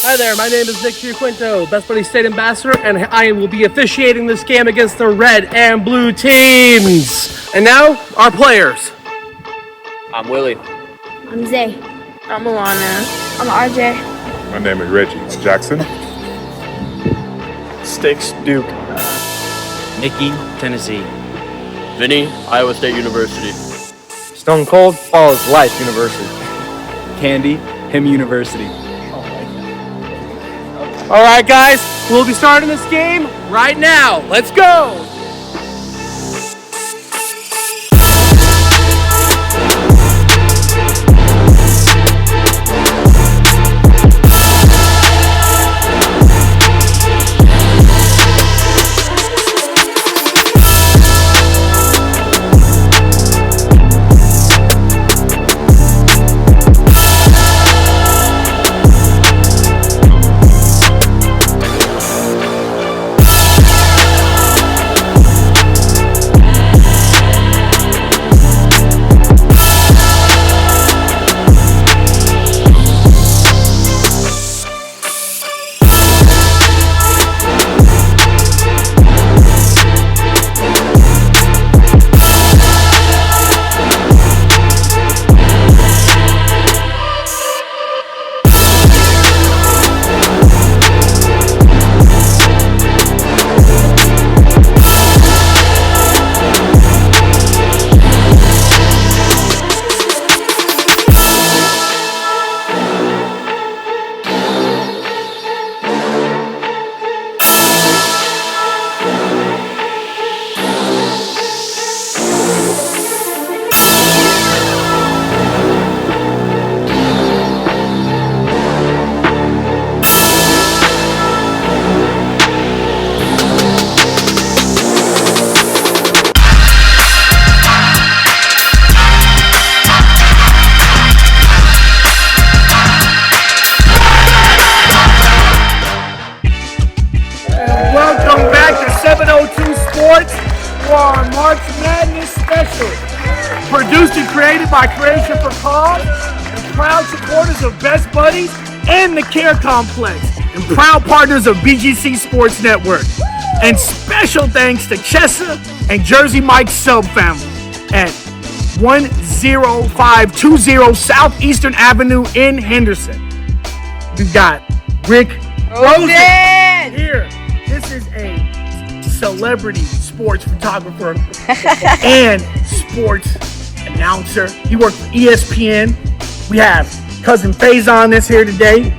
Hi there, my name is Nick Giaquinto, Best Buddy State Ambassador, and I will be officiating this game against the red and blue teams. And now, our players. I'm Willie. I'm Zay. I'm Alanna. I'm RJ. My name is Reggie Jackson. Sticks Duke. Nikki, Tennessee. Vinny, Iowa State University. Stone Cold Falls Life University. Candy, Him University. All right, guys, we'll be starting this game right now. Let's go. Our March Madness special, produced and created by Creation for Cause, and proud supporters of Best Buddies and the Care Complex, and proud partners of BGC Sports Network. And special thanks to Chessa and Jersey Mike's sub family at 10520 Southeastern Avenue in Henderson. We've got Rick Rosen here. This is a celebrity sports photographer and sports announcer. He worked for ESPN. We have cousin Faizon that's here today.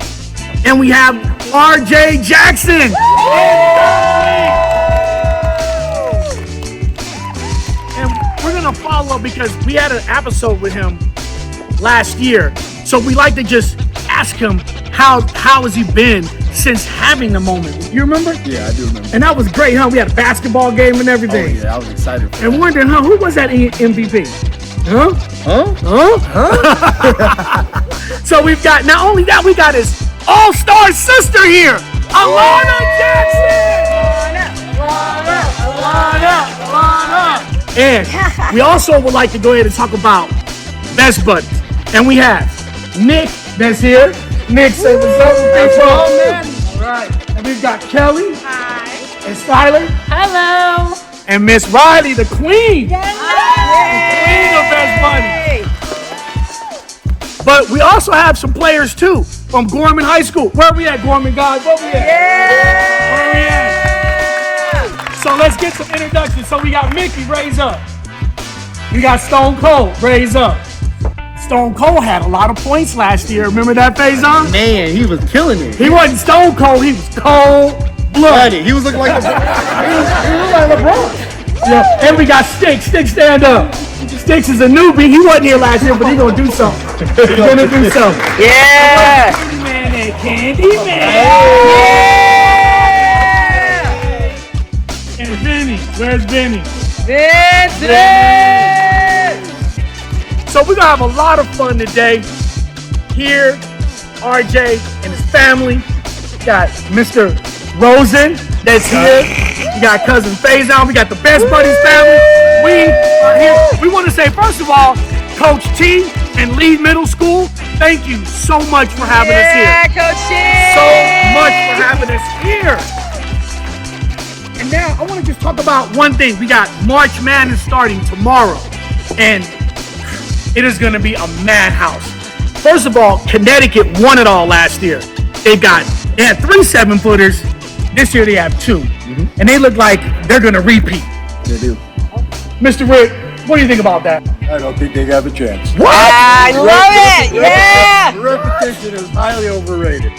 And we have RJ Jackson. And we're going to follow up because we had an episode with him last year. So we like to just ask him how has he been since having the moment. You remember? Yeah, I do remember. And that was great, huh? We had a basketball game and everything. Oh, yeah, I was excited for And wondering, who was that MVP? Huh? So we've got, not only that, we got his all-star sister here, Alanna Jackson! Alanna! And we also would like to go ahead and talk about Best Buddies. And we have Nick that's here. Nick, say what's up. Man. All right. And we've got Kelly. Hi. And Skylar. Hello. And Miss Riley, the queen. Yes. The queen of Best Buddies. But we also have some players, too, from Gorman High School. Where are we at, Gorman, guys? Where we at? Where we at? So let's get some introductions. So we got Mickey, raise up. We got Stone Cold, raise up. Stone Cold had a lot of points last year. Remember that, Faizon? Man, he was killing it. He wasn't Stone Cold. He was cold blooded. He was looking like LeBron. He looked like LeBron. Yeah. And we got Sticks. Sticks, stand up. Sticks is a newbie. He wasn't here last year, but he's gonna do something. He's gonna do something. Yeah. Candyman and Candyman. Yeah. And Vinny. Where's Vinny? Vincent. So we're gonna have a lot of fun today. Here, RJ and his family. We got Mr. Rosen that's here. We got cousin Faizon. We got the Best Buddies family. We are here. We want to say, first of all, Coach T and Lead Middle School, thank you so much for having us here. Yeah, Coach T. So talk about one thing. We got March Madness starting tomorrow, and it is going to be a madhouse. First of all, Connecticut won it all last year. They had 3 7-footers. This year they have 2, and they look like they're going to repeat. They do. Mr. Rick, what do you think about that? I don't think they have a chance. What? I love it. Yeah. The repetition is highly overrated.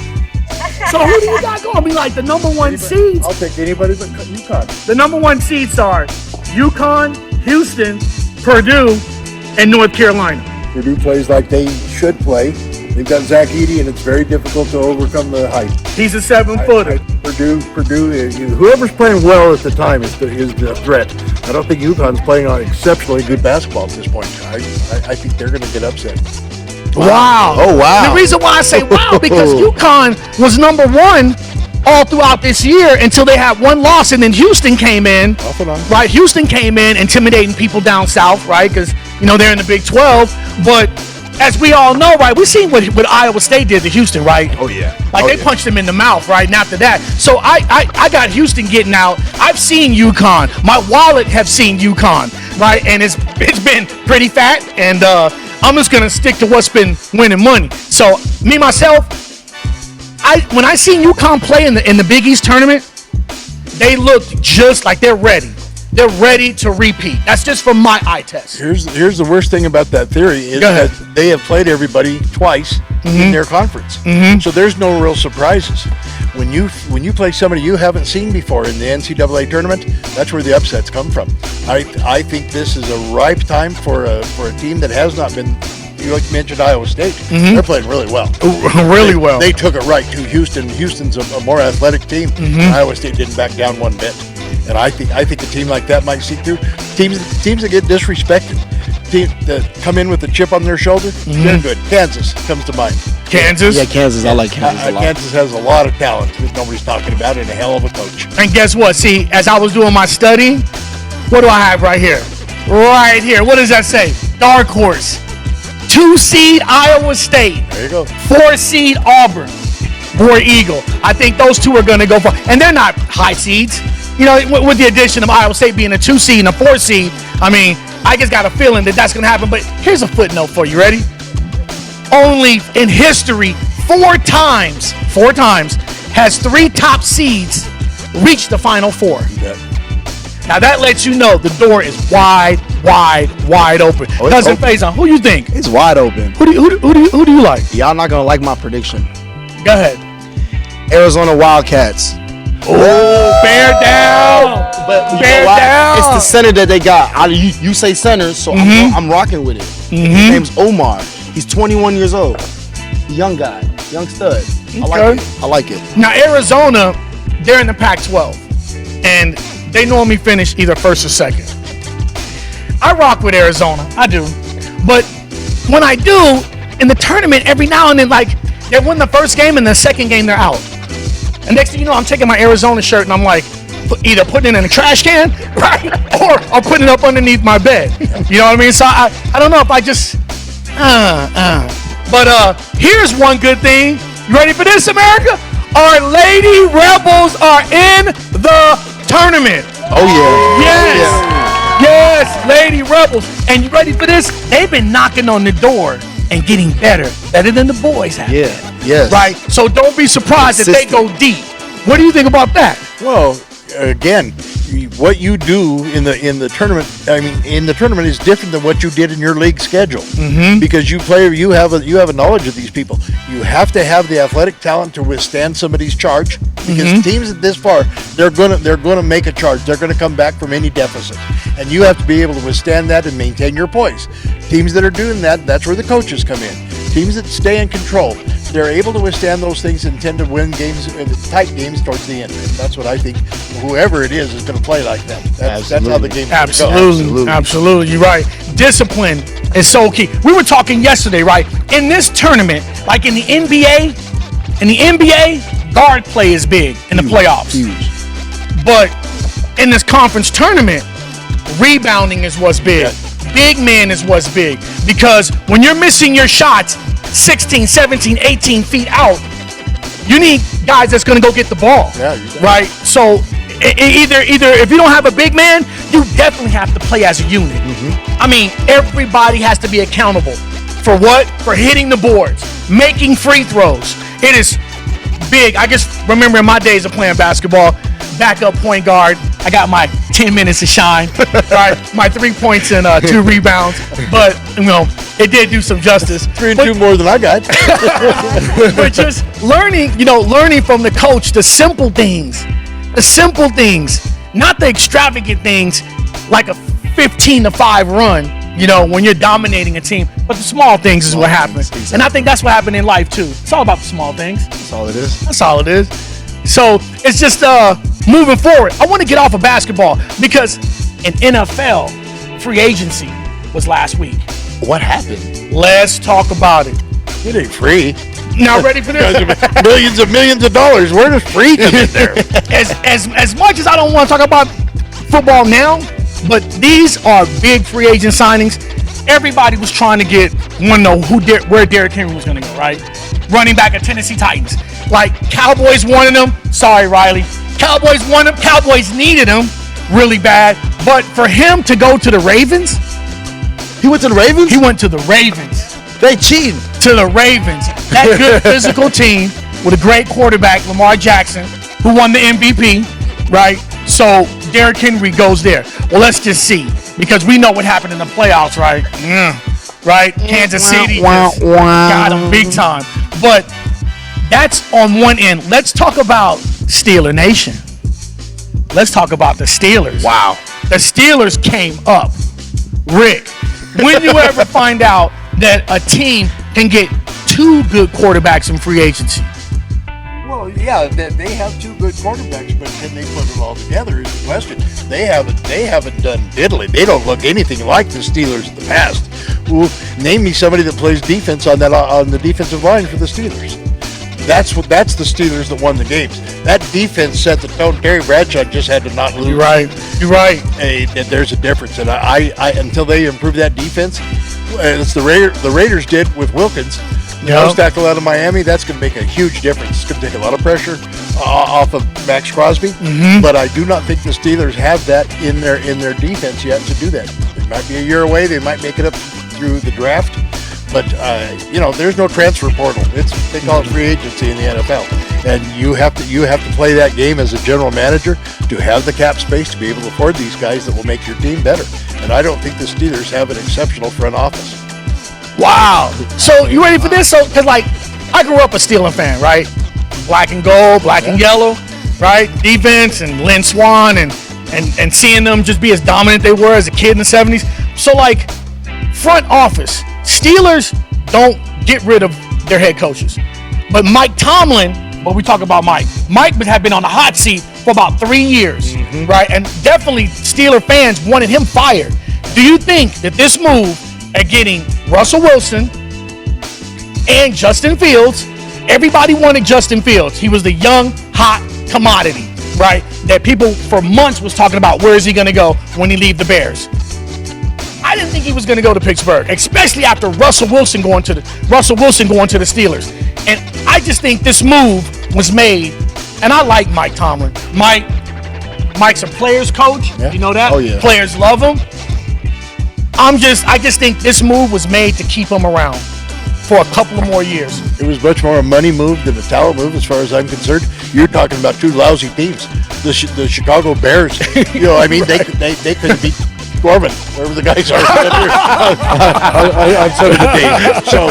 So who do you got going? Be like the number 1 seeds. I'll take anybody but UConn. The number 1 seeds are UConn, Houston, Purdue, and North Carolina. Purdue plays like they should play. They've got Zach Edey, and it's very difficult to overcome the height. He's a 7-footer. Purdue, whoever's playing well at the time is the threat. I don't think UConn's playing on exceptionally good basketball at this point. I think they're going to get upset. Wow. Oh, wow. The reason why I say wow, because UConn was number 1 all throughout this year until they had 1 loss, and then Houston came in. Off and on. Right, Houston came in intimidating people down south, right, because, they're in the Big 12. But as we all know, right, we've seen what Iowa State did to Houston, right? Oh, yeah. Like, they punched them in the mouth, right? And after that. So I got Houston getting out. I've seen UConn. My wallet have seen UConn, right? And it's been pretty fat. And I'm just going to stick to what's been winning money. So, me, myself, when I seen UConn play in the Big East tournament, they looked just like they're ready. They're ready to repeat. That's just from my eye test. Here's the worst thing about that theory is that they have played everybody twice in their conference. So there's no real surprises. When you play somebody you haven't seen before in the NCAA tournament, that's where the upsets come from. I think this is a ripe time for a team that has not been. You mentioned Iowa State. They're playing really well. Really well. They took it right to Houston. Houston's a more athletic team. Iowa State didn't back down one bit. And I think a team like that might see through. Teams that get disrespected, teams that come in with a chip on their shoulder, they're good. Kansas comes to mind. Kansas? Yeah, Kansas. I like Kansas a lot. Kansas has a lot of talent that nobody's talking about, and a hell of a coach. And guess what? See, as I was doing my study, what do I have right here? Right here. What does that say? Dark horse. 2 seed Iowa State. There you go. 4 seed Auburn. War Eagle. I think those 2 are going to go far. And they're not high seeds. With the addition of Iowa State being a 2 seed and a 4 seed, I just got a feeling that that's going to happen. But here's a footnote for you. Ready? Only in history, 4 times has 3 top seeds reached the Final Four. Now that lets you know the door is wide open. Cousin Faizon, who you think? It's wide open. Who do you like? Y'all not going to like my prediction. Go ahead. Arizona Wildcats. Oh, bear down. But bear down. It's the center that they got. You say center, so I'm rocking with it. His name's Omar. He's 21 years old. Young guy. Young stud. I like it. Now, Arizona, they're in the Pac-12. And they normally finish either first or second. I rock with Arizona. I do. But when I do, in the tournament, every now and then, they win the first game and the second game they're out. And next thing you know, I'm taking my Arizona shirt and I'm either putting it in a trash can, right, or I'm putting it up underneath my bed. You know what I mean? So I don't know if I just, But here's one good thing. You ready for this, America? Our Lady Rebels are in the tournament. Oh, yeah. Yes, Lady Rebels. And you ready for this? They've been knocking on the door and getting better than the boys have. Yeah, yes. Right? So don't be surprised if they go deep. What do you think about that? Well, again, what you do in the tournament, in the tournament is different than what you did in your league schedule. Because you have a knowledge of these people. You have to have the athletic talent to withstand somebody's charge. Because teams this far, they're gonna make a charge. They're gonna come back from any deficit, and you have to be able to withstand that and maintain your poise. Teams that are doing that, that's where the coaches come in. Teams that stay in control, they're able to withstand those things and tend to win games, tight games towards the end. And that's what I think. Whoever it is going to play like that. That's how the game. Absolutely, you're right. Discipline is so key. We were talking yesterday, right? In this tournament, like in the NBA, guard play is big in the playoffs. Huge. But in this conference tournament, rebounding is what's big. Big man is what's big. Because when you're missing your shots 16, 17, 18 feet out, you need guys that's going to go get the ball. Yeah, you got it. Right? So either if you don't have a big man, you definitely have to play as a unit. I mean, everybody has to be accountable for what? For hitting the boards, making free throws. It is big. I just remember in my days of playing basketball, backup point guard, I got my 10 minutes to shine, right? My 3 points and 2 rebounds. But, it did do some justice. 3 and 2 more than I got. But just learning from the coach the simple things, not the extravagant things like a 15-5 run, when you're dominating a team, but the small things is what happens. Exactly. And I think that's what happened in life too. It's all about the small things. That's all it is. That's all it is. So it's just moving forward. I want to get off of basketball because in NFL, free agency was last week. What happened? Let's talk about it. It ain't free. Now ready for this? millions of dollars. Where does free come in there? As much as I don't want to talk about football now, but these are big free agent signings. Everybody was trying to want to know where Derrick Henry was going to go, right? Running back of Tennessee Titans. Like, Cowboys wanted him. Sorry, Riley. Cowboys wanted him. Cowboys needed him really bad. But for him to go to the Ravens, He went to the Ravens? he went to the Ravens. They cheating. To the Ravens. That good physical team with a great quarterback, Lamar Jackson, who won the MVP, right? So Derrick Henry goes there. Well, let's just see, because we know what happened in the playoffs, right? Right? Kansas City just got him big time. But that's on one end. Let's talk about Steeler Nation. Let's talk about the Steelers. Wow. The Steelers came up. Rick, when you ever find out that a team can get 2 good quarterbacks in free agency? Well, yeah, they have 2 good quarterbacks, but can they put it all together is the question. They haven't done diddly. They don't look anything like the Steelers of the past. Well, name me somebody that plays defense on the defensive line for the Steelers. That's the Steelers that won the games. That defense set the tone. Terry Bradshaw just had to not lose. You're right. Hey, there's a difference, and I until they improve that defense, it's the Raiders did with Wilkins. Nose tackle out of Miami, that's going to make a huge difference. It's going to take a lot of pressure off of Max Crosby, but I do not think the Steelers have that in their defense yet to do that. They might be a year away. They might make it up through the draft, but there's no transfer portal. They call it free agency in the NFL, and you have to play that game as a general manager to have the cap space to be able to afford these guys that will make your team better. And I don't think the Steelers have an exceptional front office. Wow. So you ready for this? So, because I grew up a Steeler fan, right? Black and gold, black and yellow, right? Defense and Lynn Swann and seeing them just be as dominant they were as a kid in the 70s. So front office, Steelers don't get rid of their head coaches. But Mike Tomlin, when we talk about Mike had been on the hot seat for about 3 years, right? And definitely Steeler fans wanted him fired. Do you think that this move at getting Russell Wilson and Justin Fields, everybody wanted Justin Fields. He was the young, hot commodity, right? That people for months was talking about, where is he going to go when he leave the Bears? I didn't think he was going to go to Pittsburgh, especially after Russell Wilson going to the Steelers. And I just think this move was made, and I like Mike Tomlin. Mike's a player's coach. Yeah. You know that? Oh, yeah. Players love him. I just think this move was made to keep him around for a couple of more years. It was much more a money move than a talent move, as far as I'm concerned. You're talking about 2 lousy teams, the Chicago Bears. They couldn't beat Gorman, wherever the guys are. On Saturday. So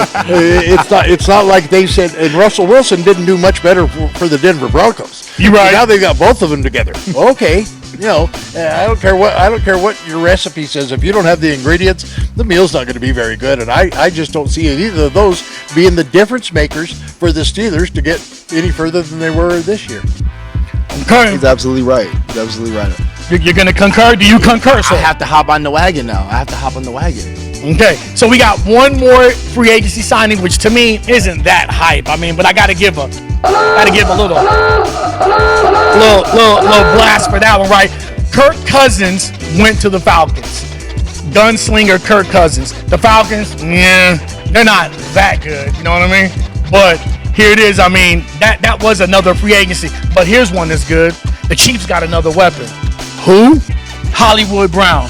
it's not like they said. And Russell Wilson didn't do much better for the Denver Broncos. You're right. So now they've got both of them together. Okay. I don't care what your recipe says. If you don't have the ingredients, the meal's not going to be very good. And I just don't see either of those being the difference makers for the Steelers to get any further than they were this year. Okay. He's absolutely right. You're going to concur? Do you concur, sir? I have to hop on the wagon now. Okay, so we got one more free agency signing, which to me isn't that hype. But I got to give a little blast for that one, right? Kirk Cousins went to the Falcons. Gunslinger Kirk Cousins. The Falcons, they're not that good. You know what I mean? But here it is. I mean, that was another free agency. But here's one that's good. The Chiefs got another weapon. Who? Hollywood Brown.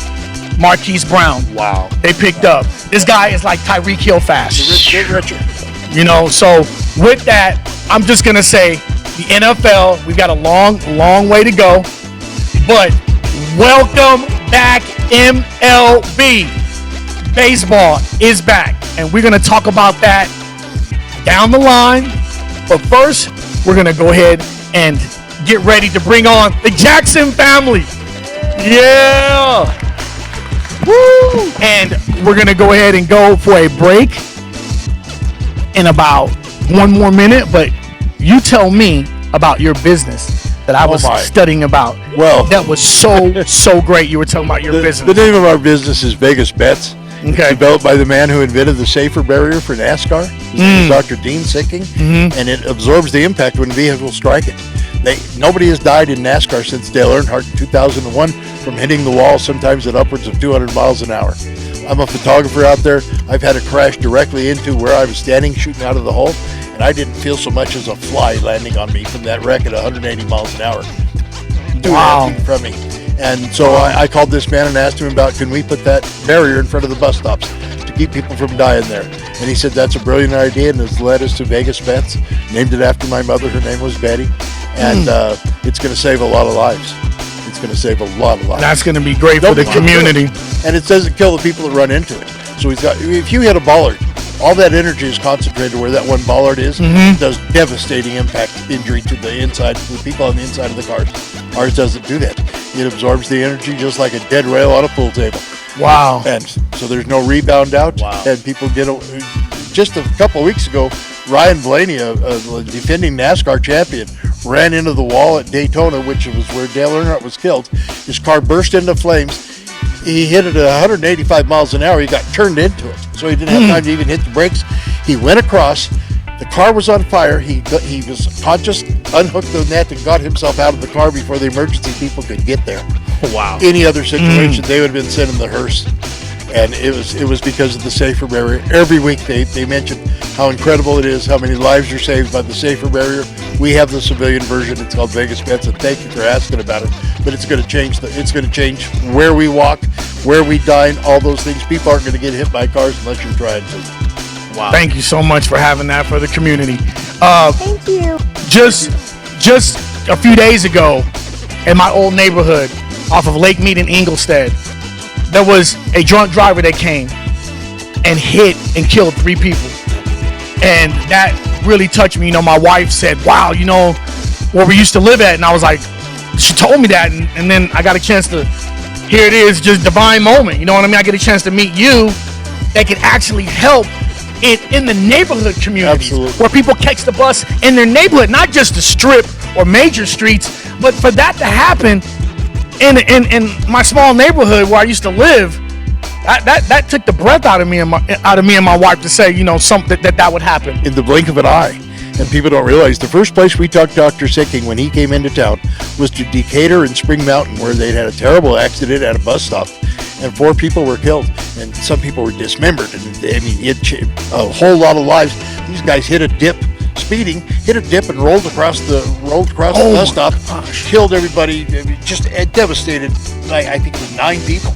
Marquise Brown. Wow. They picked up. This guy is like Tyreek Hill fast. Richard. You know, so with that, I'm just going to say the NFL, we've got a long, long way to go. But welcome back, MLB. Baseball is back. And we're going to talk about that down the line. But first, we're going to go ahead and get ready to bring on the Jackson family. Yeah. Woo. And we're going to go ahead and go for a break in about 1 more minute. But you tell me about your business that I was studying about. Well, that was so great. You were talking about your business. The name of our business is Vegas Bets. Okay. It's developed by the man who invented the safer barrier for NASCAR. His name is Dr. Dean Sicking, and it absorbs the impact when vehicles strike it. Nobody has died in NASCAR since Dale Earnhardt in 2001 from hitting the wall, sometimes at upwards of 200 miles an hour. I'm a photographer out there. I've had a crash directly into where I was standing shooting out of the hole, and I didn't feel so much as a fly landing on me from that wreck at 180 miles an hour. 2.5 feet from me. And so I called this man and asked him about, can we put that barrier in front of the bus stops to keep people from dying there? And he said, that's a brilliant idea, and has led us to Vegas Bets. Named it after my mother. Her name was Betty. And it's going to save a lot of lives. It's going to save a lot of lives. That's going to be great for the community. And it doesn't kill the people that run into it. So he's got, if you hit a bollard, all that energy is concentrated where that one bollard is. It does devastating impact injury to the inside, to the people on the inside of the cars. Ours doesn't do that. It absorbs the energy just like a dead whale on a pool table. Wow. And so there's no rebound out. Wow. And people get, just a couple of weeks ago, Ryan Blaney, a defending NASCAR champion, ran into the wall at Daytona, which was where Dale Earnhardt was killed. His car burst into flames. He hit it at 185 miles an hour. He got turned into it, so he didn't have time to even hit the brakes. He went across. The car was on fire. He was conscious, unhooked the net, and got himself out of the car before the emergency people could get there. Wow. Any other situation, they would have been sent in the hearse. And it was because of the safer barrier. Every week they mention how incredible it is, how many lives are saved by the safer barrier. We have the civilian version. It's called Vegas Bets, and thank you for asking about it. But it's going to change. It's going to change where we walk, where we dine, all those things. People aren't going to get hit by cars unless you're trying to. Wow. Thank you so much for having that for the community. Thank you. Just a few days ago, in my old neighborhood, off of Lake Mead in Inglestead, there was a drunk driver that came and hit and killed 3 people. And that really touched me. You know, my wife said, wow, you know, where we used to live at. And I was like, she told me that. And then I got a chance to, here it is, just divine moment. You know what I mean? I get a chance to meet you that can actually help in the neighborhood communities. Absolutely. Where people catch the bus in their neighborhood, not just the strip or major streets, but for that to happen in my small neighborhood where I used to live, that took the breath out of me and my wife to say, you know, something that would happen in the blink of an eye. And people don't realize the first place we took Dr. Sicking when he came into town was to Decatur and Spring Mountain, where they'd had a terrible accident at a bus stop, and 4 people were killed, and some people were dismembered. And I mean, a whole lot of lives. These guys hit a dip. Speeding, hit a dip and rolled across the bus stop, killed everybody, just devastated. I think it was 9 people.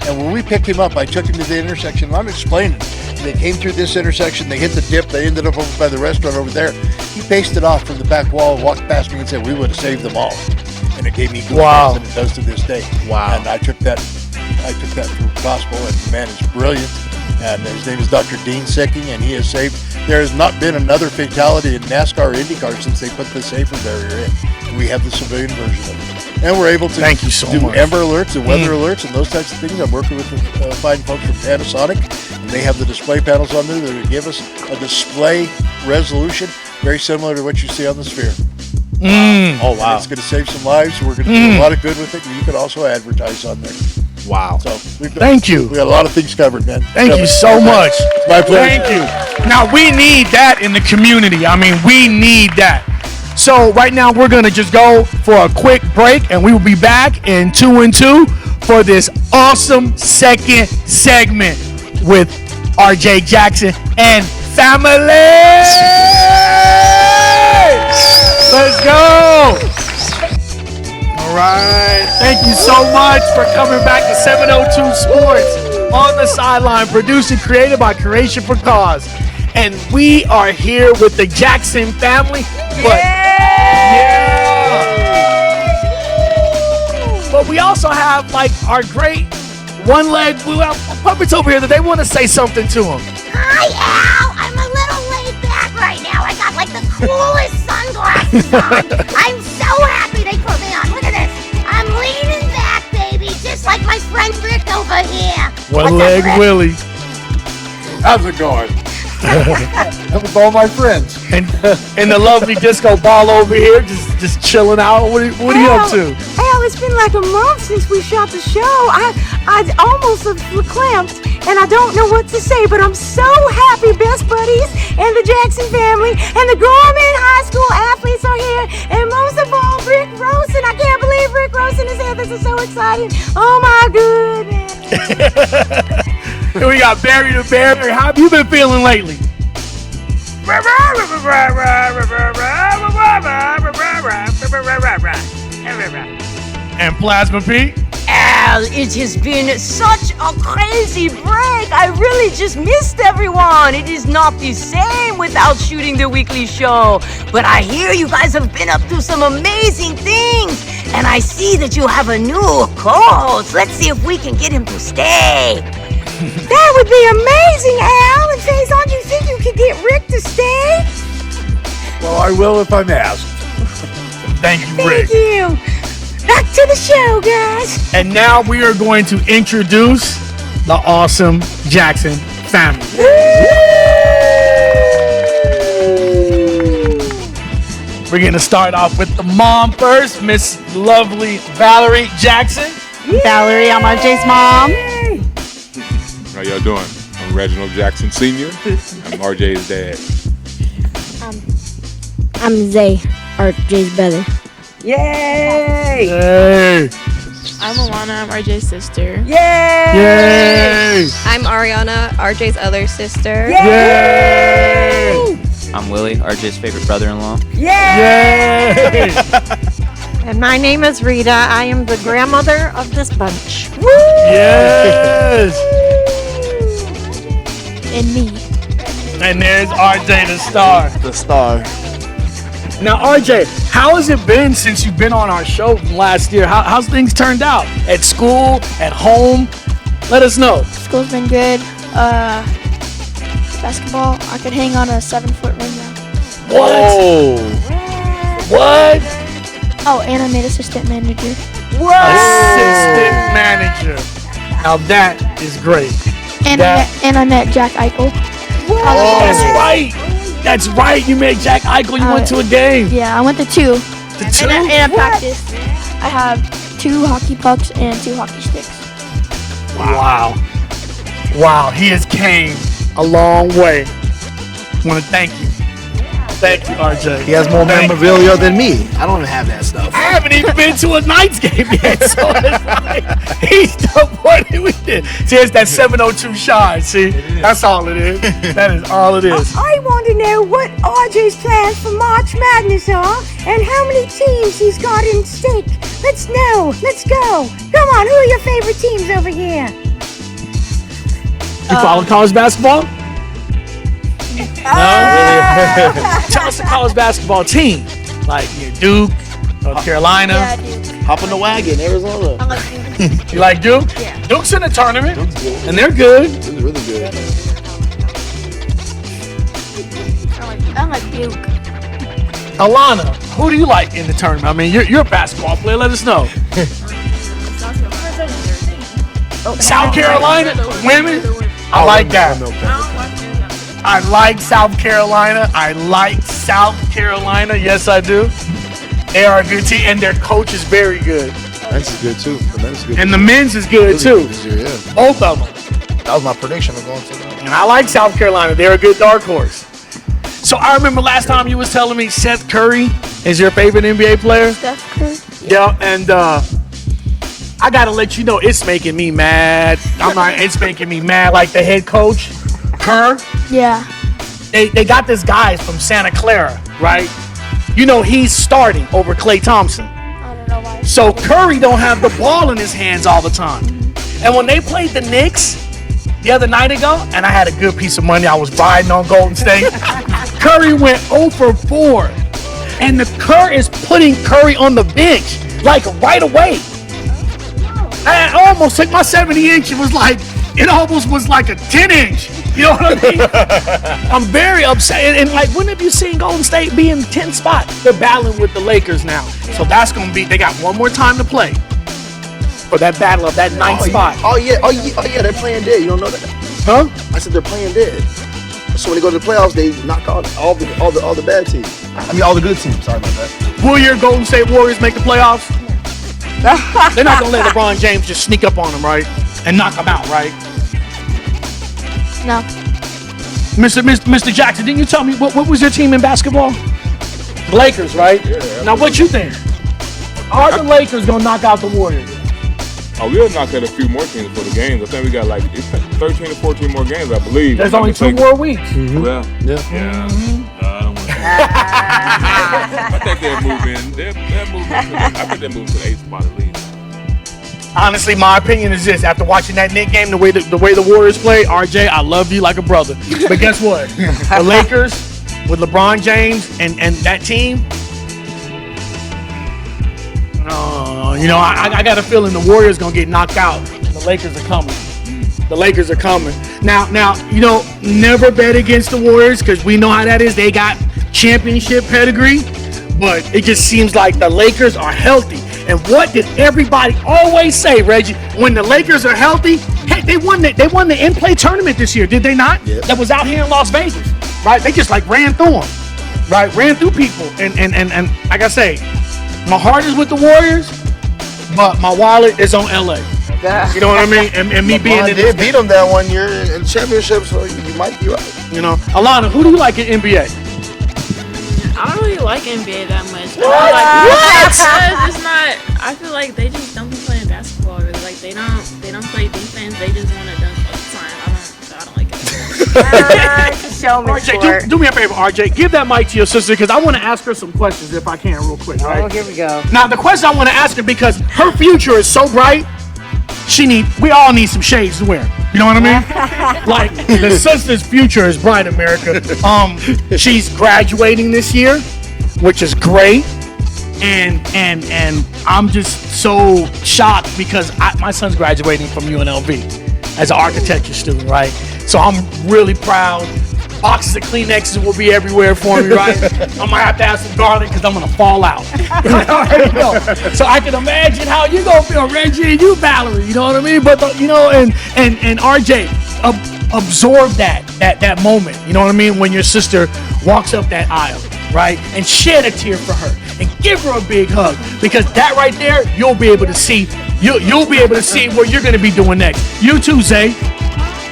And when we picked him up, I took him to the intersection, and I'm explaining. They came through this intersection, they hit the dip, they ended up over by the restaurant over there. He paced it off from the back wall and walked past me and said, we would have saved them all. And it gave me goosebumps, and it does to this day. Wow. And I took that for gospel, and the man is brilliant. And his name is Dr. Dean Sicking, and he has saved. There has not been another fatality in NASCAR or IndyCar since they put the safer barrier in. We have the civilian version of it. And we're able to Thank you so do much. Amber Alerts and weather alerts and those types of things. I'm working with fine folks from Panasonic, and they have the display panels on there that will give us a display resolution very similar to what you see on the Sphere. Oh, wow. And it's going to save some lives. We're going to do a lot of good with it, and you can also advertise on there. Wow. So thank you. We got a lot of things covered, man. Thank you so much. My pleasure. Thank you. Now, we need that in the community. I mean, we need that. So right now, we're going to just go for a quick break, and we will be back in 2 and 2 for this awesome second segment with RJ Jackson and family. Let's go. All right. Thank you so much for coming back to 702 Sports on the sideline, produced and created by Creation for Cause. And we are here with the Jackson family. But we also have like our great one-leg puppets over here that they want to say something to him. Hi, Al. I'm a little laid back right now. I got like the coolest sunglasses on. I'm so happy they put me on. Look at this. I'm leaning back, baby, just like my friend Rick over here. One-leg Willie. How's it going? I'm with all my friends. And the lovely disco ball over here, just chilling out. What are you up to? Al, it's been like a month since we shot the show. I almost clamped, and I don't know what to say, but I'm so happy Best Buddies and the Jackson family and the Gorman High School athletes are here, and most of all, Rick Rosen. I can't believe Rick Rosen is here. This is so exciting. Oh, my goodness. And we got Barry the Bear. How have you been feeling lately? And Plasma Pete? Al, it has been such a crazy break. I really just missed everyone. It is not the same without shooting the weekly show. But I hear you guys have been up to some amazing things. And I see that you have a new co-host. Let's see if we can get him to stay. That would be amazing, Al. And Faizon, do you think you could get Rick to stay? Well, I will if I'm asked. Thank you, Rick. Thank you. Back to the show, guys. And now we are going to introduce the awesome Jackson family. We're going to start off with the mom first, Miss Lovely Valerie Jackson. Valerie, I'm RJ's mom. How y'all doing? I'm Reginald Jackson Sr. I'm RJ's dad. I'm Zay, RJ's brother. Yay! Yay! I'm Alanna, I'm RJ's sister. Yay! Yay! I'm Ariana, RJ's other sister. Yay! I'm Willie, RJ's favorite brother-in-law. Yay! And my name is Rita. I am the grandmother of this bunch. Yes! And me. And there's RJ the star. The star. Now, RJ, how has it been since you've been on our show from last year? How's things turned out? At school? At home? Let us know. School's been good. Basketball, I could hang on a 7-foot ring now. What? Oh. What? Oh, and I made assistant manager. Assistant manager. Now that is great. And I met Jack Eichel. That's right. That's right. You met Jack Eichel. You went to a game. Yeah, I went to 2. To 2? And I practiced. I have 2 hockey pucks and 2 hockey sticks. Wow. Wow. He has came a long way. I want to thank you. Thank you, RJ. He has more memorabilia than me. I don't have that stuff. I haven't even been to a Knights game yet, so it's like, he's done more than we did. See, it's that 702 shine, see? That's all it is. That is all it is. I want to know what RJ's plans for March Madness are and how many teams he's got in stake. Let's know. Let's go. Come on, who are your favorite teams over here? You follow college basketball? No? Tell us the college basketball team. Like Duke, North Carolina. Yeah, Duke. Hop on the wagon, Arizona. I like Duke. You like Duke? Yeah. Duke's in the tournament. Duke's good. And they're good. It's really good. I like Duke. Alanna, who do you like in the tournament? I mean, you're a basketball player. Let us know. South Carolina women. I like that. I like South Carolina. I like South Carolina. Yes, I do. They are a good team, and their coach is very good. Men's is good too. The men's is good. And the men's is good too. This year, yeah. Both of them. That was my prediction of going to that. And I like South Carolina. They're a good dark horse. So I remember last time you was telling me Seth Curry is your favorite NBA player. Steph Curry. Yeah, and I gotta let you know it's making me mad. It's making me mad. Like the head coach, Kerr. Yeah. They got this guy from Santa Clara, right? you know he's starting over Klay Thompson. I don't know why. So Curry don't have the ball in his hands all the time. And when they played the Knicks the other night ago, and I had a good piece of money, I was riding on Golden State, Curry went 0 for 4. And the Kerr is putting Curry on the bench, like right away. I almost took my 70-inch. It almost was like a 10-inch. You know what I mean? I'm very upset. And like, when have you seen Golden State be in 10th spot? They're battling with the Lakers now. So that's going to be, they got one more time to play for that battle of that 9th spot. Oh yeah, they're playing dead. You don't know that? Huh? I said they're playing dead. So when they go to the playoffs, they knock out all the bad teams. I mean, all the good teams. Sorry about that. Will your Golden State Warriors make the playoffs? They're not going to let LeBron James just sneak up on them, right? And knock them out, right? No. Mr. Jackson, didn't you tell me what was your team in basketball? The Lakers, right? Yeah. Now, what you think? Are the Lakers going to knock out the Warriors? Oh, we'll knock out a few more teams for the games. I think we got like 13 or 14 more games, I believe. There's only 2 more weeks. Mm-hmm. Well, yeah. I don't want to. I think they'll move in. They'll move in. I think they'll move to the 8th spot at least. Honestly, my opinion is this: after watching that Knicks game, the way the Warriors play, RJ, I love you like a brother. But guess what? The Lakers with LeBron James and that team. I got a feeling the Warriors gonna get knocked out. And the Lakers are coming. The Lakers are coming. Now, never bet against the Warriors because we know how that is. They got championship pedigree, but it just seems like the Lakers are healthy. And what did everybody always say, Reggie? When the Lakers are healthy, hey, they won the in-play tournament this year, did they not? Yep. That was out here in Las Vegas, right? They just like ran through them, right? Ran through people, and like I say, my heart is with the Warriors, but my wallet is on LA. You know what I mean? And me being in they beat them that one year in the championship, so you might be right. You know, Alanna, who do you like in NBA? I don't really like NBA that much. What? It's not. I feel like they just don't be playing basketball really. Like they don't play defense. They just want to dunk all the time. I don't like it. RJ, do me a favor, RJ. Give that mic to your sister because I want to ask her some questions if I can, real quick. Right? Oh, here we go. Now the question I want to ask her because her future is so bright. We all need some shades to wear. You know what I mean? Like the sister's future is bright, America. She's graduating this year, which is great, and I'm just so shocked because my son's graduating from UNLV as an architecture student, right? So I'm really proud. Boxes of Kleenexes will be everywhere for me, right? I'm gonna have to have some garlic because I'm gonna fall out. So I can imagine how you gonna feel, Reggie, and you, Valerie. You know what I mean? But and RJ, absorb that moment. You know what I mean? When your sister walks up that aisle, right, and shed a tear for her, and give her a big hug because that right there, you'll be able to see. You'll be able to see what you're gonna be doing next. You too, Zay.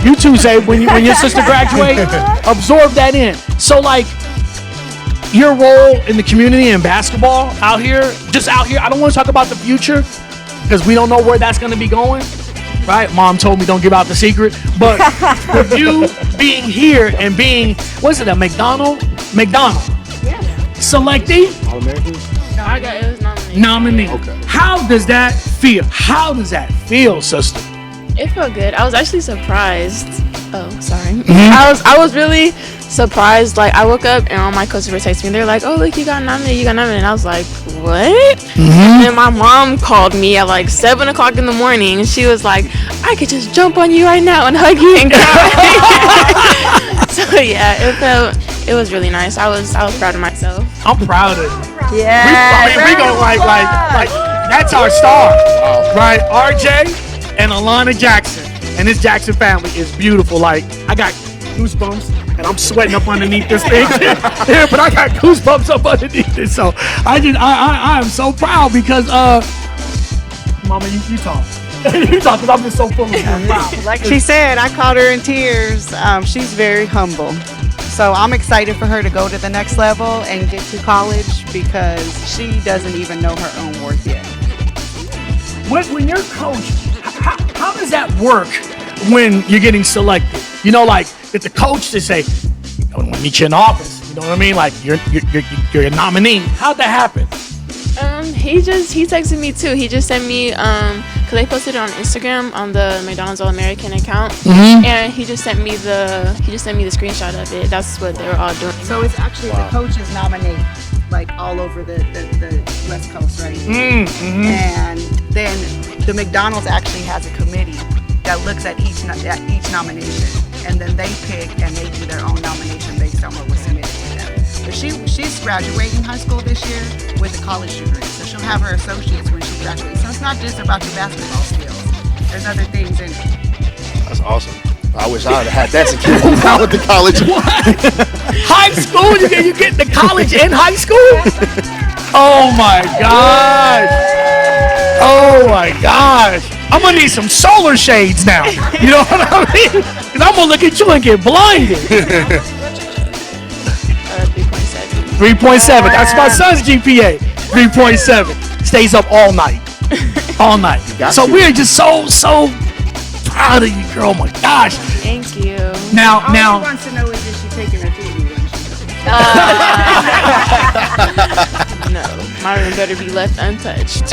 When your sister graduates, absorb that in. So like your role in the community in basketball out here, I don't want to talk about the future because we don't know where that's going to be going, right? Mom told me don't give out the secret, but with you being here and being, what's it, a McDonald? Yeah. Selectee? All-American? No, it was Nominee. Okay. How does that feel? Sister? It felt good. I was actually surprised. Oh, sorry. Mm-hmm. I was really surprised. Like I woke up and all my coaches were texting me. They're like, "Oh, look, you got nominated. And I was like, "What?" Mm-hmm. And then my mom called me at like 7:00 in the morning, and she was like, "I could just jump on you right now and hug you and cry." So yeah, it was really nice. I was proud of myself. I'm proud of you. Yeah. We go like that's our star, right? RJ and Alanna Jackson and his Jackson family is beautiful. Like I got goosebumps and I'm sweating up underneath this thing. Yeah, but I got goosebumps up underneath it. So I am so proud because Mama, you talk. You talk because I'm just so full of pride. Like she said, I caught her in tears. She's very humble. So I'm excited for her to go to the next level and get to college because she doesn't even know her own worth yet. When you're coach, how does that work when you're getting selected? You know, like, it's a coach to say, I want to meet you in the office. You know what I mean? Like you're a nominee. How'd that happen? He texted me too. He just sent me because I posted it on Instagram on the McDonald's All American account, and he just sent me the screenshot of it. That's what they were all doing. So it's actually the coaches nominate, like all over the West Coast, right? And then the McDonald's actually has a committee that looks at each nomination, and then they pick and they do their own nomination based on what was submitted to them. But she's graduating high school this year with a college degree, so she'll have her associates when she graduates. So it's not just about your basketball skills. There's other things in it. That's awesome. I wish I would have had that security now with the college. High school? You get to college in high school? Oh my gosh. Oh my gosh. I'm gonna need some solar shades now. You know what I mean? Because I'm gonna look at you and get blinded. 3.7. That's my son's GPA. 3.7. Stays up all night. All night. So we're just so proud of you, girl. Oh my gosh. Thank you. All he wants to know is if she's taking her TV when she's No, my room better be left untouched.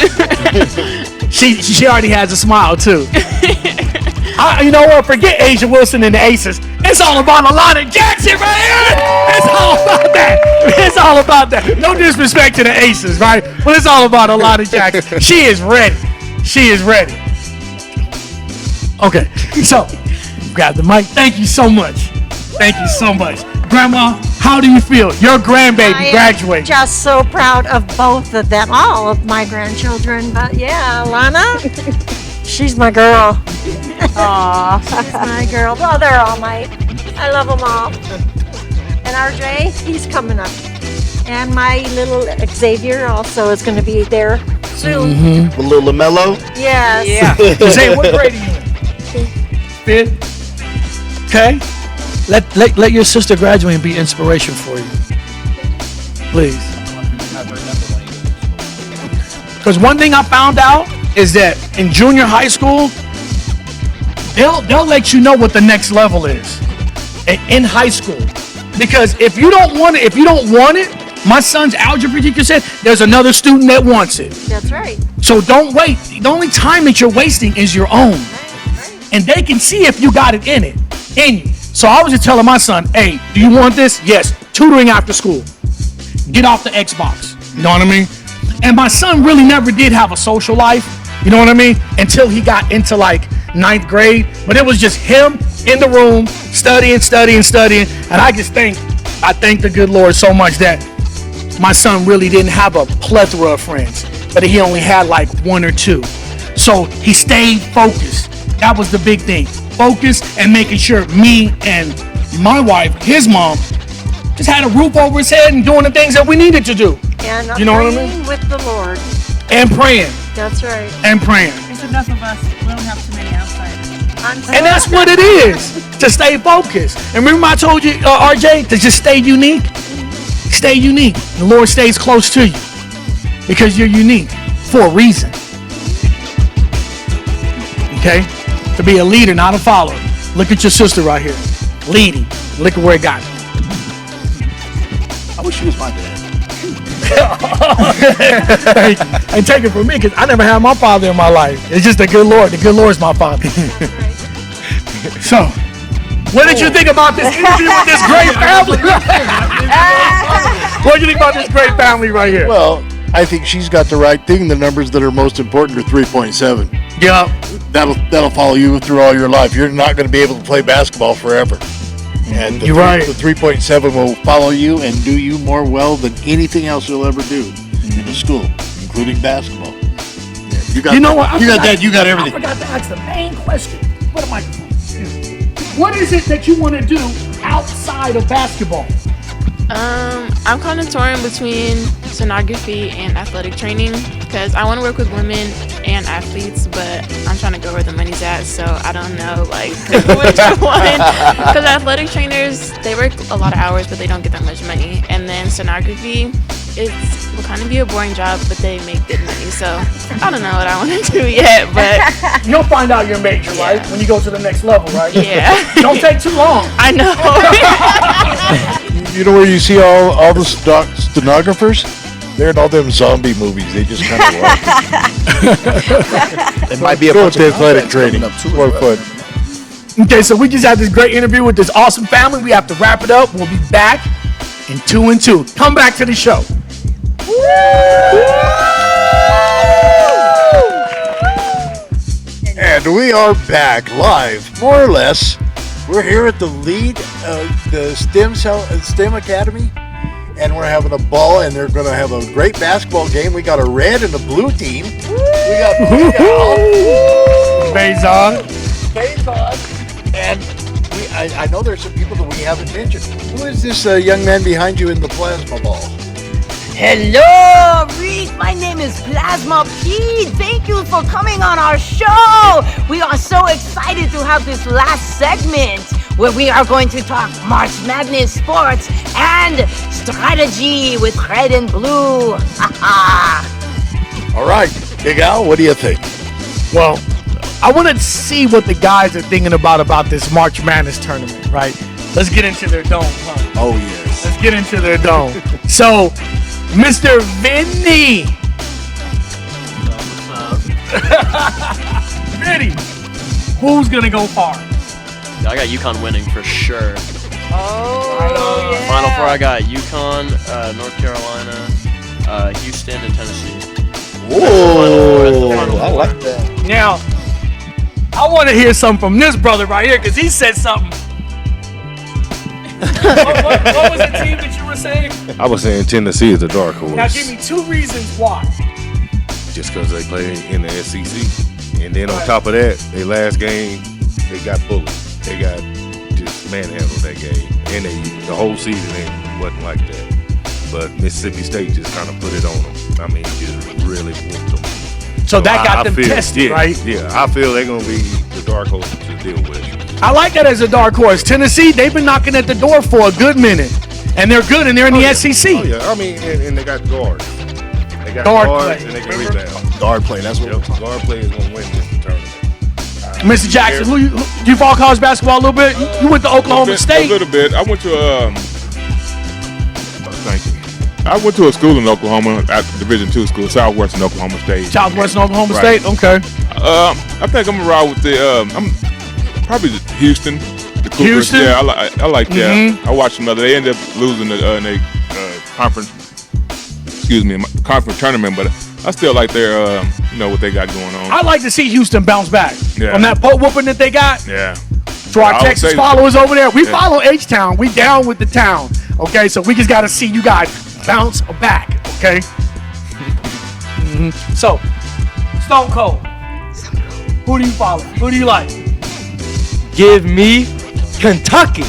She already has a smile too. You know what? Forget Asia Wilson and the Aces. It's all about Alanna Jackson right here. It's all about that. It's all about that. No disrespect to the Aces, right? But it's all about Alanna Jackson. She is ready. She is ready. Okay, so grab the mic. Thank you so much. Thank you so much. Grandma, how do you feel? Your grandbaby graduated. Just so proud of both of them, all of my grandchildren. But yeah, Alanna, she's my girl. Aw, she's my girl. Oh, they're all mine. I love them all. And RJ, he's coming up. And my little Xavier also is going to be there soon. The little LaMelo? Yes. Yeah. Zay, what grade are you in? Fifth. Okay. Let your sister graduate and be inspiration for you. Please. Because one thing I found out is that in junior high school, they'll let you know what the next level is in high school. Because if you don't want it, my son's algebra teacher said there's another student that wants it. That's right. So don't wait. The only time that you're wasting is your own. And they can see if you got it in you. So I was just telling my son, hey, do you want this? Yes. Tutoring after school. Get off the Xbox. You know what I mean? And my son really never did have a social life. You know what I mean? Until he got into like 9th grade. But it was just him in the room studying. And I thank the good Lord so much that my son really didn't have a plethora of friends. But he only had like one or two. So he stayed focused. That was the big thing. Focus and making sure me and my wife, his mom, just had a roof over his head and doing the things that we needed to do. And you know what I praying mean? with the Lord. And praying. That's right. And praying. There's enough of us. We don't have too many outsiders. And that's what it is, to stay focused. And remember I told you, RJ, to just stay unique? Stay unique. The Lord stays close to you because you're unique for a reason. Okay? To be a leader, not a follower. Look at your sister right here. Leading. Look at where it got. I wish she was my dad. Thank you. And take it from me because I never had my father in my life. It's just the good Lord. The good Lord's my father. So, what did you think about this interview with this great family? What do you think about this great family right here? Well, I think she's got the right thing. The numbers that are most important are 3.7. Yeah. That'll follow you through all your life. You're not going to be able to play basketball forever. And You're right. The 3.7 will follow you and do you more well than anything else you'll ever do in a school, including basketball. Yeah, you got everything. I forgot to ask the main question. What am I? What is it that you want to do outside of basketball? I'm kind of torn between sonography and athletic training because I want to work with women and athletes, but I'm trying to go where the money's at, so I don't know which one. Because athletic trainers, they work a lot of hours, but they don't get that much money. And then sonography, will kind of be a boring job, but they make good money. So I don't know what I want to do yet, but you'll find out your major, right? When you go to the next level, right? Yeah. Don't take too long. I know. You know where you see all the stenographers? They're in all them zombie movies. They just kind of walk. It might be a Go bunch with the of athletic training training. up too. More fun. Okay, so we just had this great interview with this awesome family. We have to wrap it up. We'll be back in 2 and 2. Come back to the show. And we are back live, more or less. We're here at the lead, the STEM Academy, and we're having a ball, and they're going to have a great basketball game. We got a red and a blue team. We got Faizon. And I know there's some people that we haven't mentioned. Who is this young man behind you in the plasma ball? Hello, Rick. My name is Plasma Pete. Thank you for coming on our show. We are so excited to have this last segment where we are going to talk March Madness sports and strategy with red and blue. All right, Big Al, what do you think? Well, I want to see what the guys are thinking about this March Madness tournament, right? Let's get into their dome, huh? Oh, yes. Let's get into their dome. So, Mr. Vinny. Vinny, who's going to go far? I got UConn winning for sure. Oh, yeah. Final four, I got UConn, North Carolina, Houston, and Tennessee. Whoa, I like that. Now, I want to hear something from this brother right here because he said something. what was the team that you were saying? I was saying Tennessee is a dark horse. Now, give me 2 reasons why. Just because they play in the SEC. And then on top of that, their last game, they got bullied. They got just manhandled that game. And the whole season wasn't like that. But Mississippi State just kind of put it on them. I mean, just really whooped them. So that got them tested, right? Yeah, I feel they're going to be the dark horse to deal with. I like that as a dark horse. Tennessee, they've been knocking at the door for a good minute. And they're good, and they're in the SEC. Oh, yeah. I mean, and they got guards. They got Guard guards, play. and they can rebound. Guard play, that's what Guard play is going to win this tournament. Mr. Jackson, do you follow college basketball a little bit? You went to Oklahoma State. A little bit. I went to thank you. I went to a school in Oklahoma, at Division II school, Southwestern Oklahoma State. Southwestern Oklahoma Right. State, okay. I think I'm gonna ride with I'm probably Houston. The Cougars. Houston? Yeah, I like that. Mhm. I watched them the other day. They ended up losing in the conference. Conference tournament, but I still like their what they got going on. I'd like to see Houston bounce back from that poke whooping that they got. Yeah. To our I would Texas say- followers over there, we Yeah. follow H-Town. We down with the town, okay? So we just got to see you guys bounce back, okay? So, Stone Cold. Who do you follow? Who do you like? Give me Kentucky.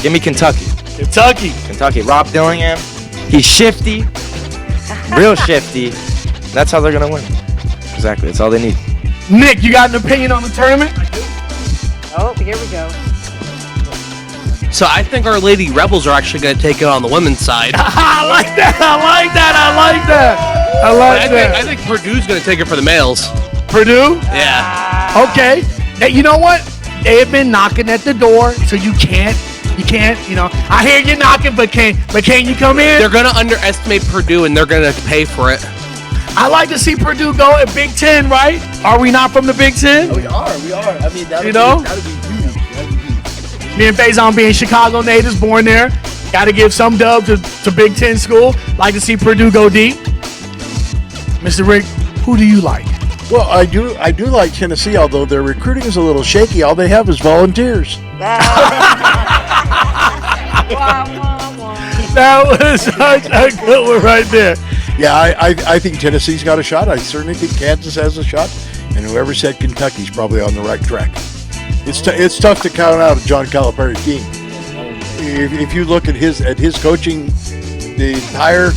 Give me Kentucky. Kentucky. Rob Dillingham. He's shifty. Real shifty. That's how they're going to win. Exactly. That's all they need. Nick, you got an opinion on the tournament? Oh, here we go. So I think our Lady Rebels are actually going to take it on the women's side. I like that. I think Purdue's going to take it for the males. Purdue? Yeah. Okay. Hey, you know what? They have been knocking at the door, so you can't, I hear you knocking, but can you come in? They're going to underestimate Purdue, and they're going to pay for it. I like to see Purdue go at Big Ten, right? Are we not from the Big Ten? We are. I mean, that'd be huge. Me and Faizon being Chicago natives, born there. Got to give some dub to Big Ten school. Like to see Purdue go deep. Mr. Rick, who do you like? Well, I do like Tennessee, although their recruiting is a little shaky. All they have is volunteers. That was such a good one right there. Yeah, I think Tennessee's got a shot. I certainly think Kansas has a shot. And whoever said Kentucky's probably on the right track. It's tough to count out a John Calipari team. If you look at his coaching, the entire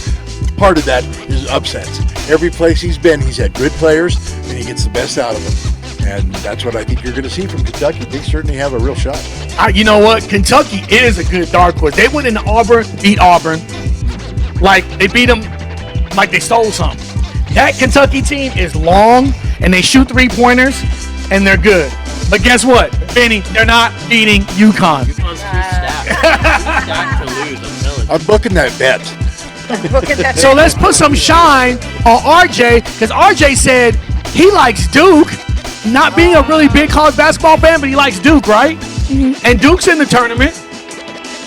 part of that is upsets. Every place he's been, he's had good players, and he gets the best out of them. And that's what I think you're going to see from Kentucky. They certainly have a real shot. You know what? Kentucky is a good dark horse. They went into Auburn, beat Auburn. Like, they beat them like they stole something. That Kentucky team is long, and they shoot 3-pointers, and they're good. But guess what, Benny? They're not beating UConn. UConn's too stacked to lose, I'm telling you. I'm booking that bet. So let's put some shine on RJ, because RJ said he likes Duke, not being a really big college basketball fan, but he likes Duke, right? Mm-hmm. And Duke's in the tournament.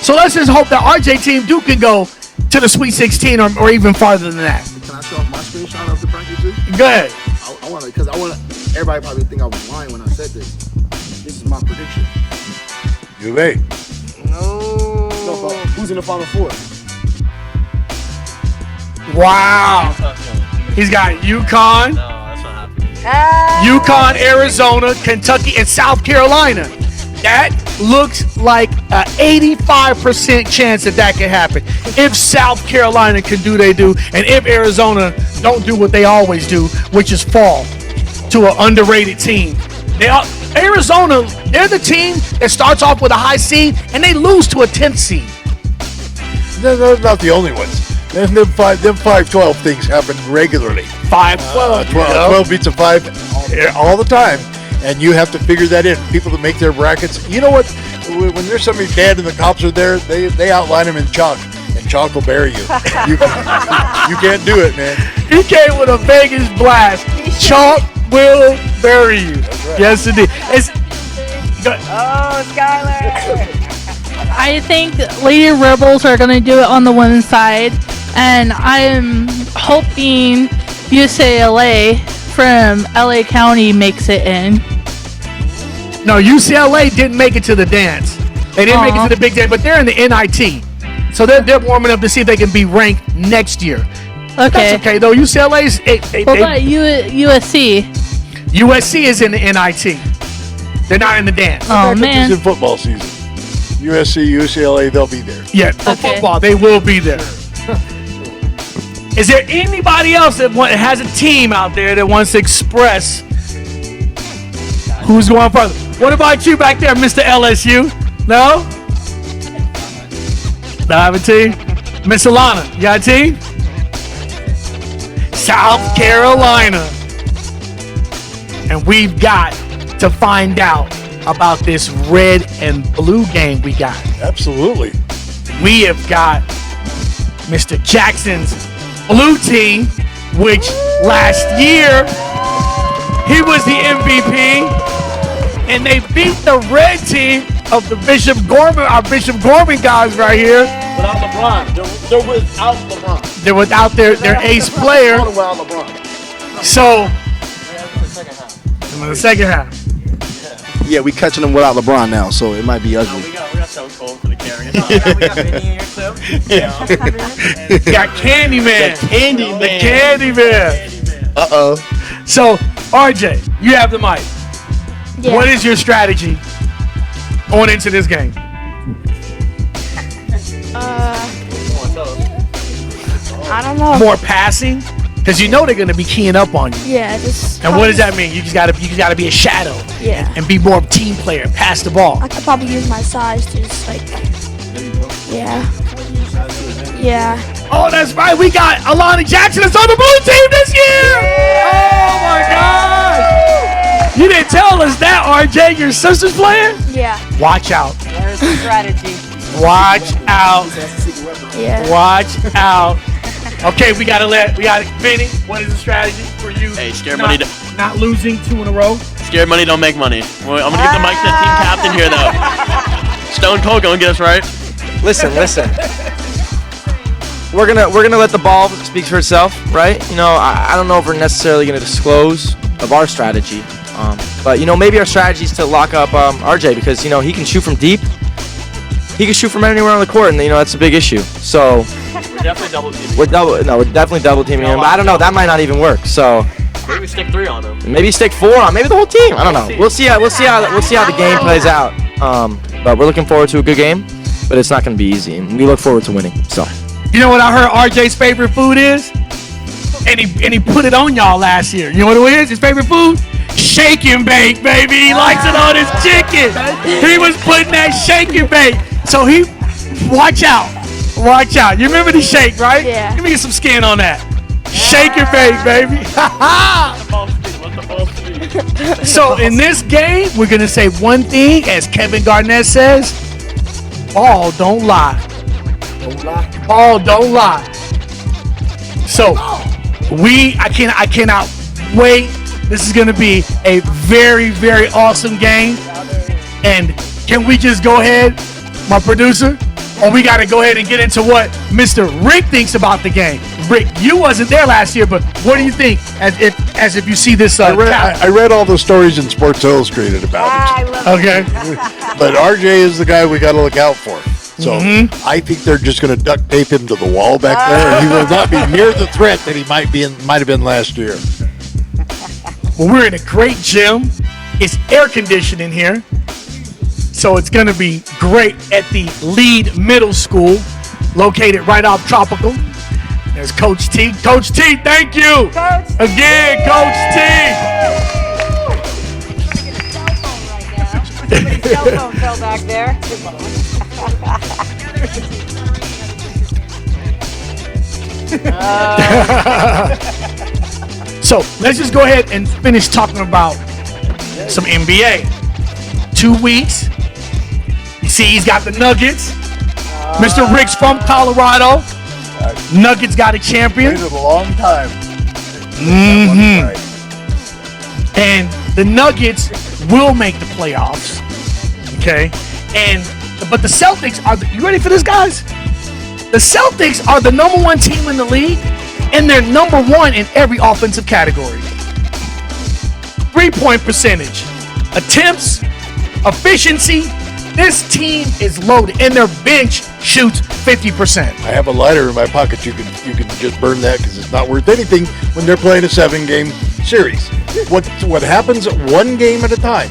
So let's just hope that RJ team Duke can go to the Sweet 16 or even farther than that. Can I show off my screenshot of the bracket too? Go ahead. I want to, because I want everybody probably think I was lying when I said this. This is my prediction. You may. No, but who's in the Final Four? Wow. He's got UConn. No, that's not happening. UConn, Arizona, Kentucky, and South Carolina. That looks like an 85% chance that can happen. If South Carolina can do they do, and if Arizona don't do what they always do, which is fall to an underrated team. Arizona, they're the team that starts off with a high seed, and they lose to a 10th seed. They're not the only ones. Them 5-12 things happen regularly. 5-12. 12 beats a 5 all the time. And you have to figure that in. People that make their brackets, you know what? When there's somebody dead and the cops are there, they outline them in chalk, and chalk will bury you. You can't do it, man. He came with a Vegas blast. Chalk will bury you. Right. Yes, indeed. I think Lady Rebels are going to do it on the women's side, and I'm hoping UCLA from LA County makes it in. No, UCLA didn't make it to the dance. They didn't make it to the big dance, but they're in the NIT. So they're warming up to see if they can be ranked next year. Okay. That's okay, though. UCLA's... What about USC? USC is in the NIT. They're not in the dance. Oh, man. It's in football season. USC, UCLA, they'll be there. Yeah, for football, they will be there. Is there anybody else that has a team out there that wants to express who's going further? What about you back there, Mr. LSU? No? Don't have a team? Miss Alanna, you got a team? South Carolina. And we've got to find out about this red and blue game we got. Absolutely. We have got Mr. Jackson's blue team, which last year he was the MVP, and they beat the red team of the our Bishop Gorman guys right here. Without LeBron. They're without LeBron. They're without their ace player. Without LeBron. So, in the second half. Yeah, we catching them without LeBron now, so it might be ugly. We got so cold for the carry. We got Vinny in here too. Got Candyman. The Candyman. Uh-oh. So, RJ, you have the mic. Yeah. What is your strategy going into this game? I don't know. More passing? Because you know they're going to be keying up on you. Yeah, just. And what does that mean? You just gotta be a shadow. Yeah. And be more of a team player. Pass the ball. I could probably use my size to just like. Yeah. Yeah. Oh, that's right. We got Alanna Jackson that's on the blue team this year. Oh my gosh! You didn't tell us that, RJ. Your sister's playing? Yeah. Watch out. There's the strategy. Watch out. Yeah. Watch out. Okay, we got Vinny. What is the strategy for you? Hey, scared money. Not losing 2 in a row. Scared money don't make money. I'm gonna give the mic to the team captain here, though. Stone Cold gonna get us right. Listen. We're gonna let the ball speak for itself, right? You know, I don't know if we're necessarily gonna disclose of our strategy, but you know, maybe our strategy is to lock up RJ because you know he can shoot from deep. He can shoot from anywhere on the court, and you know that's a big issue. So We're definitely double teaming. we're definitely double teaming him. But I don't know. That might not even work. So Maybe stick 3 on him. maybe stick 4 on. Maybe the whole team. I don't know. We'll see how the game plays out. But we're looking forward to a good game. But it's not going to be easy, and we look forward to winning. So. You know what I heard RJ's favorite food is? And he put it on y'all last year. You know what it is? His favorite food? Shake and bake, baby. He likes it on his chicken. He was putting that shake and bake. So watch out. Watch out. You remember the shake, right? Yeah. Let me get some skin on that. Shake and bake, baby. So in this game, we're gonna say one thing, as Kevin Garnett says: ball don't lie. Ball don't lie. So I cannot wait. This is gonna be a very, very awesome game. And can we just go ahead, my producer? Or we got to go ahead and get into what Mr. Rick thinks about the game. Rick, you wasn't there last year, but what do you think as if you see this? I read all the stories in Sports Illustrated about it. I love Okay. But RJ is the guy we got to look out for. So I think they're just going to duct tape him to the wall back there, and he will not be near the threat that he might have been last year. Well, we're in a great gym. It's air conditioned in here. So it's going to be great at the Lead Middle School, located right off Tropical. There's Coach T. Coach T, thank you. Coach Again, Coach T. Somebody's cell phone fell back there. So let's just go ahead and finish talking about some NBA. 2 weeks. You see, he's got the Nuggets. Mr. Rick's from Colorado. Nuggets got a champion. Waited a long time. And the Nuggets will make the playoffs. Okay. But the Celtics are. You ready for this, guys? The Celtics are the #1 team in the league, and they're #1 in every offensive category. 3-point percentage, attempts, efficiency. This team is loaded, and their bench shoots 50%. I have a lighter in my pocket. You can just burn that because it's not worth anything when they're playing a 7-game series. What happens one game at a time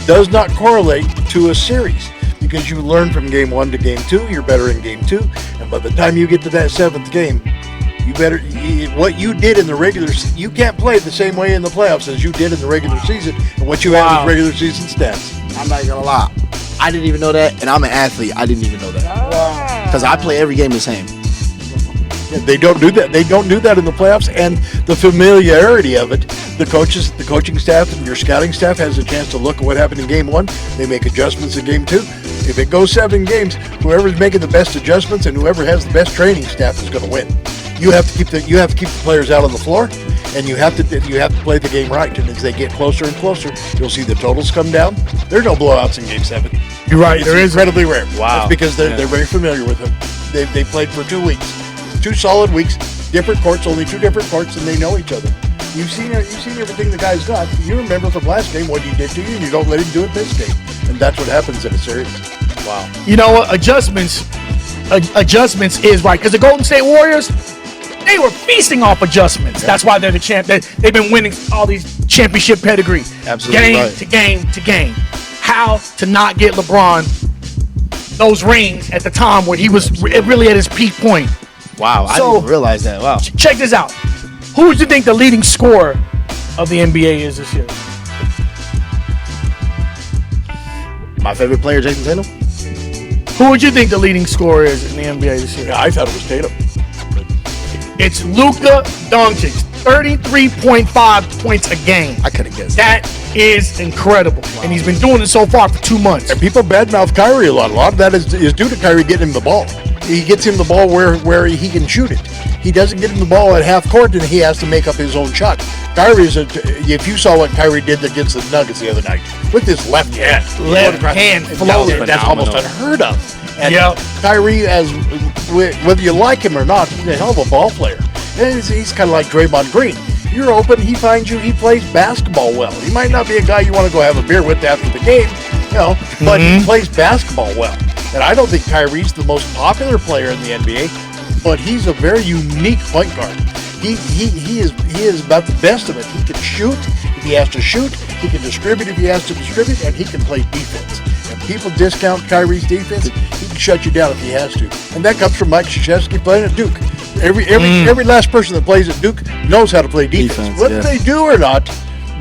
does not correlate to a series, because you learn from game 1 to game 2. You're better in game 2, and by the time you get to that 7th game, what you did in the regular season, you can't play the same way in the playoffs as you did in the regular season, and what you have is regular season stats. I'm not gonna lie. I didn't even know that, and I'm an athlete. I didn't even know that. Because I play every game the same. They don't do that. They don't do that in the playoffs, and the familiarity of it. The coaching staff, and your scouting staff has a chance to look at what happened in game 1. They make adjustments in game 2. If it goes 7 games, whoever's making the best adjustments and whoever has the best training staff is going to win. You have to keep the players out on the floor, and you have to play the game right. And as they get closer and closer, you'll see the totals come down. There's no blowouts in game 7. You're right. It's there is incredibly rare. Wow. That's because they're very familiar with them. They played for 2 weeks, 2 solid weeks, different courts, only 2 different courts, and they know each other. You've seen everything the guy's got. You remember from last game what he did to you, and you don't let him do it this game. And that's what happens in a series. Wow. You know what? Adjustments is right, because the Golden State Warriors, they were feasting off adjustments. Yeah. That's why they're the champ. They've been winning all these championship pedigree. Absolutely game right. to game to game. How to not get LeBron those rings at the time where he was really at his peak point. Wow, I didn't even realize that. Wow. Check this out. Who would you think the leading scorer of the NBA is this year? My favorite player, Jason Tatum. Who would you think the leading scorer is in the NBA this year? Yeah, I thought it was Tatum. It's Luka Doncic, 33.5 points a game. I could have guessed that. Is incredible. Wow. And he's been doing it so far for 2 months. And people badmouth Kyrie a lot. A lot of that is due to Kyrie getting him the ball. He gets him the ball where he can shoot it. He doesn't get him the ball at half court, and he has to make up his own shot. If you saw what Kyrie did against the Nuggets the other night with his left hand, that's almost unheard of. And Kyrie, whether you like him or not, he's a hell of a ball player. And he's kind of like Draymond Green. You're open, he finds you, he plays basketball well. He might not be a guy you want to go have a beer with after the game, but he plays basketball well. And I don't think Kyrie's the most popular player in the NBA, but he's a very unique point guard. He is about the best of it. He can shoot if he has to shoot, he can distribute if he has to distribute, and he can play defense. And people discount Kyrie's defense, he can shut you down if he has to. And that comes from Mike Krzyzewski playing at Duke. Every last person that plays at Duke knows how to play defense. Whether they do or not,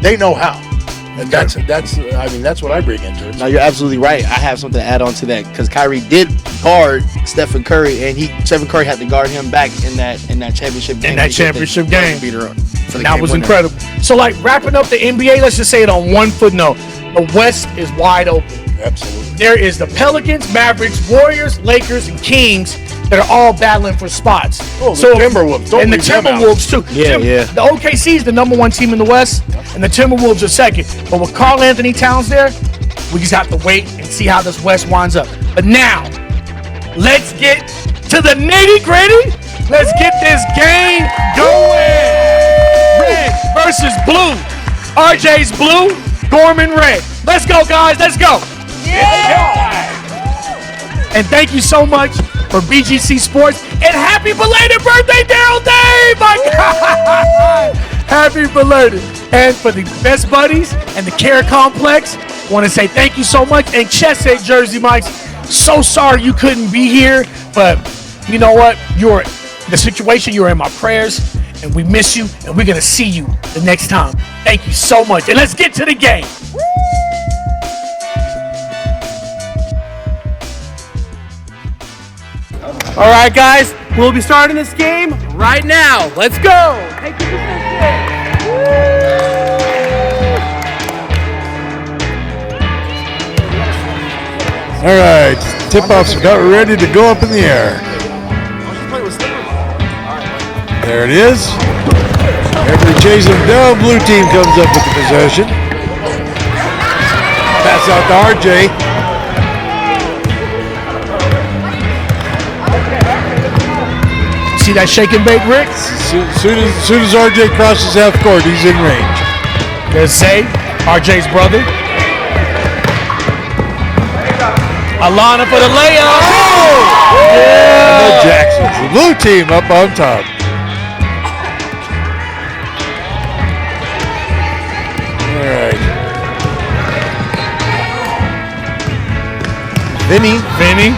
they know how. And that's what I bring into it. No, you're absolutely right. I have something to add on to that, because Kyrie did guard Stephen Curry, and Stephen Curry had to guard him back in that championship game. In that championship game. Beat her up for the that game was winner. incredible. So, like, wrapping up the NBA, let's just say it on one footnote. The West is wide open. Absolutely. There is the Pelicans, Mavericks, Warriors, Lakers, and Kings that are all battling for spots. Oh, the Timberwolves. Don't and the leave them out. Timberwolves, too. Yeah. The OKC is the number one team in the West, and the Timberwolves are second. But with Karl Anthony Towns there, we just have to wait and see how this West winds up. But now, let's get to the nitty-gritty. Let's get this game going. Red versus blue. RJ's blue, Gorman red. Let's go, guys. Let's go. And thank you so much for BGC Sports. And happy belated birthday, Daryl Day! My God! Happy belated. And for the best buddies and the Care Complex, want to say thank you so much. And Chesapeake Jersey Mike's, so sorry you couldn't be here, but you know what? You're the situation. You're in my prayers, and we miss you, and we're gonna see you the next time. Thank you so much, and let's get to the game. All right, guys, we'll be starting this game right now. Let's go. Take the All right, tip-offs got ready to go up in the air. There it is. After chasing them down, blue team comes up with the possession. Pass out to RJ. See that shake and bake, Rick? Soon as RJ crosses half court, he's in range. There's Zay, RJ's brother. Alanna for the layup. Oh! Yeah! Jackson, the blue team up on top. All right. Vinny.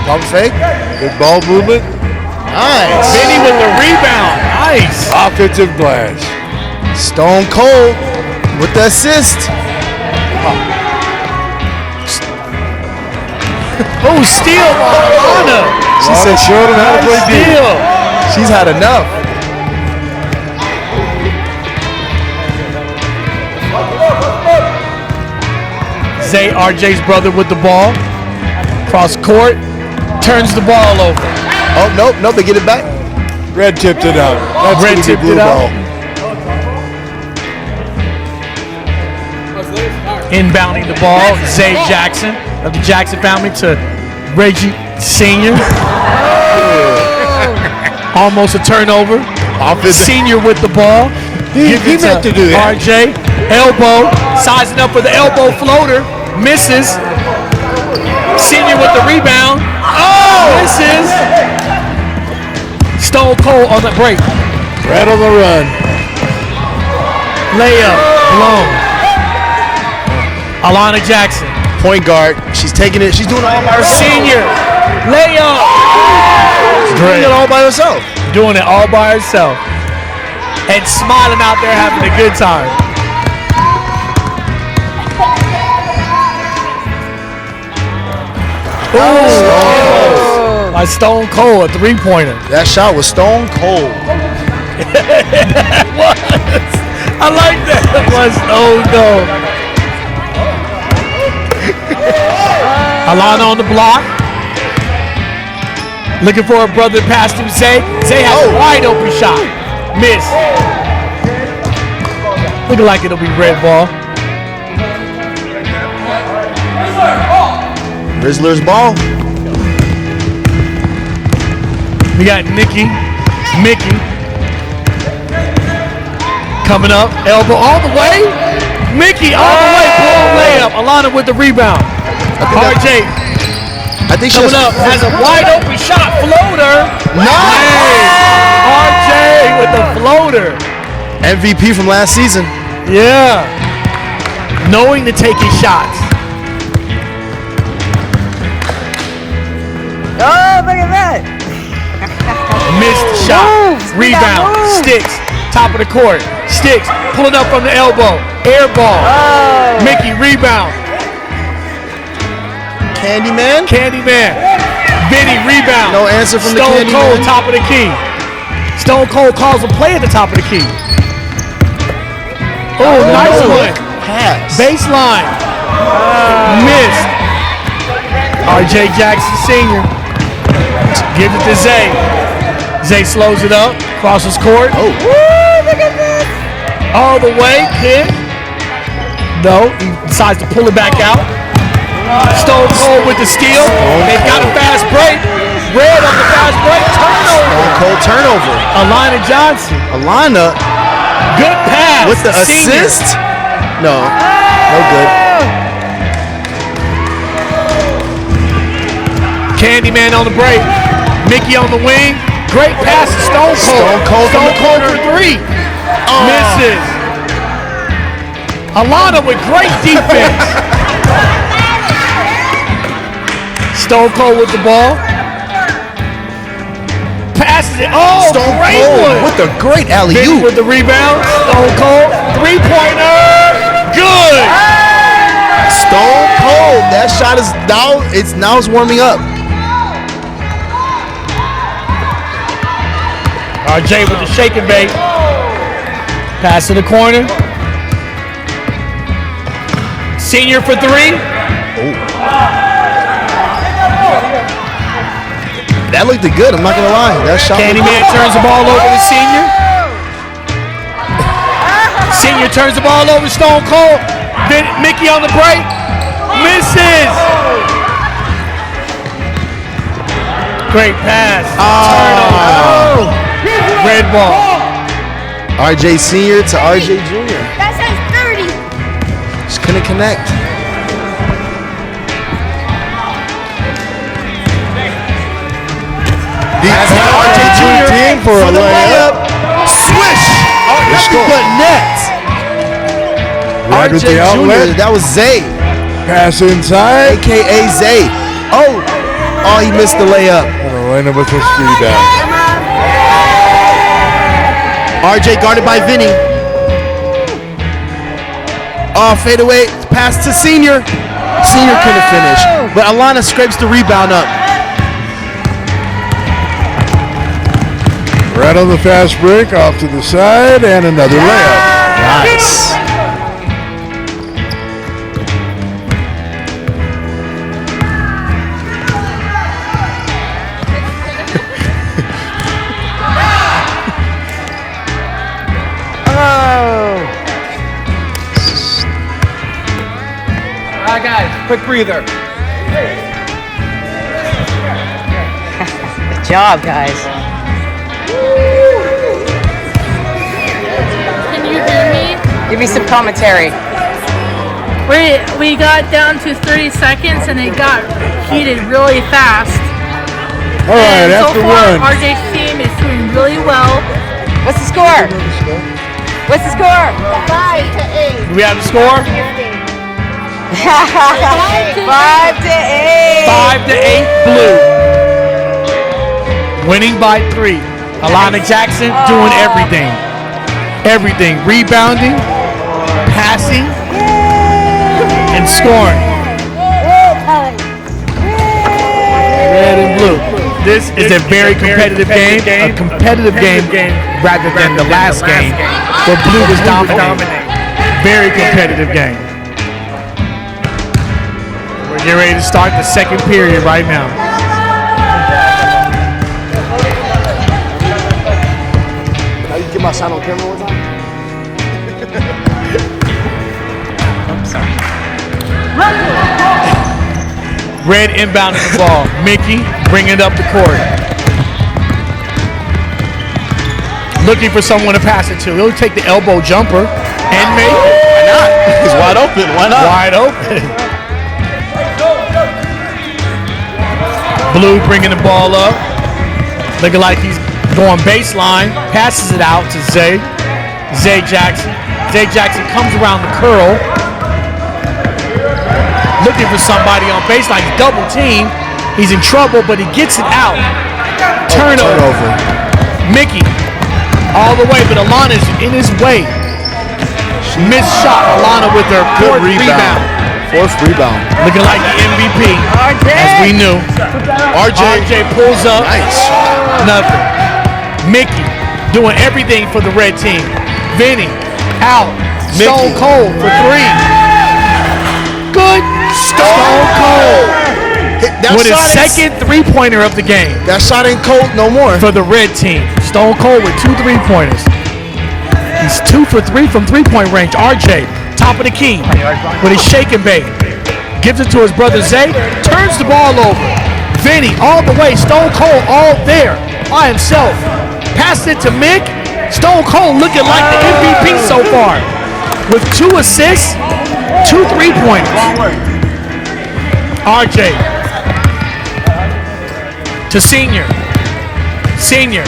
Pump fake. Good ball movement. Nice. Vinny with the rebound. Nice. Offensive glass. Stone Cold with the assist. Oh, steal by Alanna. She said showed him how to play steal. She's had enough. Zay, RJ's brother with the ball. Cross court. Turns the ball over. Oh, nope, they get it back. Red tipped it out. That's Red gonna be tipped blue it out. ball. Inbounding the ball, Zay Jackson of the Jackson family to Reggie Sr. Almost a turnover. Senior with the ball. He meant to do that. RJ, elbow, sizing up for the elbow floater. Misses. Senior with the rebound. Oh! Misses. Stone Cold on the break. Right on the run. Layup, blown. Alanna Jackson. Point guard. She's taking it. She's doing it all by herself. Senior. Layup. She's doing it all by herself. Doing it all by herself. And smiling out there having a good time. Oh, by Stone Cold, a three-pointer. That shot was stone cold. It was. I like that. It was Stone Cold. Alanna on the block. Looking for a brother to pass to Zay. Zay has a wide open shot. Miss. Looking like it'll be red ball. Rizzler's ball. We got Mickey coming up, elbow all the way. Mickey all the way, ball layup. Alanna with the rebound. RJ I think coming up has a wide open shot, floater. Nice. RJ with the floater. MVP from last season. Yeah. Knowing to take his shots. Oh, look at that. Missed shot. Rebound. Sticks. Top of the court. Sticks. Pulling up from the elbow. Air ball. Mickey rebound. Candyman. Vinny rebound. No answer from the Stone Cold, Candyman. top of the key. Stone Cold calls a play at the top of the key. Oh, nice one. Pass. Baseline. Missed. R.J. Jackson Sr. gives it to Zay. Zay slows it up. Crosses court. Oh. Woo, look at this. All the way. Kid. No, he decides to pull it back out. Stone Cold with the steal. They've got a fast break. Red on the fast break. Turnover. Stone Cold turnover. Alanna Johnson. Alanna. Good pass. With the Senior. assist? No. No good. Candyman on the break. Mickey on the wing. Great pass to Stone Cold. Stone Cold for three. Misses. Alanna with great defense. Stone Cold with the ball. Passes it. Oh, Stone great Cold one. with the great alley-oop. With the rebound. Stone Cold. Three-pointer. Good. Stone Cold. That shot is now. It's warming up. RJ with the shake and bake. Pass to the corner. Senior for three. That looked good. I'm not gonna lie. That shot. Candyman turns the ball over to Senior. Senior turns the ball over to Stone Cold. Mickey on the break. Misses. Great pass. Turnover. Red ball. RJ Senior to RJ Junior. That says 30. Just couldn't connect. RJ Junior for a layup. Swish. Nothing but net. Right with the RJ outlet. Junior. That was Zay. Pass inside. AKA Zay. Oh, he missed the layup. Alanna with his rebound. RJ guarded by Vinny. Oh, fade away. Pass to Senior. Senior couldn't finish. But Alanna scrapes the rebound up. Right on the fast break, off to the side, and another layup. Nice. All right, guys, quick breather. Good job, guys. Can you hear me? Give me some commentary. We got down to 30 seconds and it got heated really fast. All right, And after so far, one. RJ's team is doing really well. What's the score? What's the score? 5-8. Do we have the score? 5-8. 5-8 Blue. Winning by 3. Alanna Jackson doing everything. Everything. Rebounding, passing, and scoring. Red and blue. This is a very competitive game. A competitive game rather than the last game where blue was dominating. Very competitive game. We're getting ready to start the second period right now. Now you get my shot on camera one time? Red inbounding the ball. Mickey bringing it up the court. Looking for someone to pass it to. He'll take the elbow jumper and make it. Why not? He's wide open. Why not? Wide open. Blue bringing the ball up. Looking like he's going baseline. Passes it out to Zay. Zay Jackson. Zay Jackson comes around the curl. Looking for somebody on baseline. He's double team. He's in trouble, but he gets it out. Turnover. Mickey all the way, but Alanna's in his way. Missed shot. Alanna with her fourth rebound. Fourth rebound. Looking like the MVP, as we knew. RJ pulls up. Nice. Nothing. Mickey doing everything for the red team. Vinny out. Stone Cold for 3. Good. Stone Cold. With his second three-pointer of the game. That shot ain't cold no more. For the red team. Stone Cold with 2 3-pointers. He's 2 for 3 from three-point range. RJ, top of the key, with his shake and bake. Gives it to his brother Zay. Turns the ball over. Vinny all the way. Stone Cold all there by himself. Passed it to Mick. Stone Cold looking like the MVP so far. With 2 assists, 2 3-pointers. RJ. To Senior. Senior.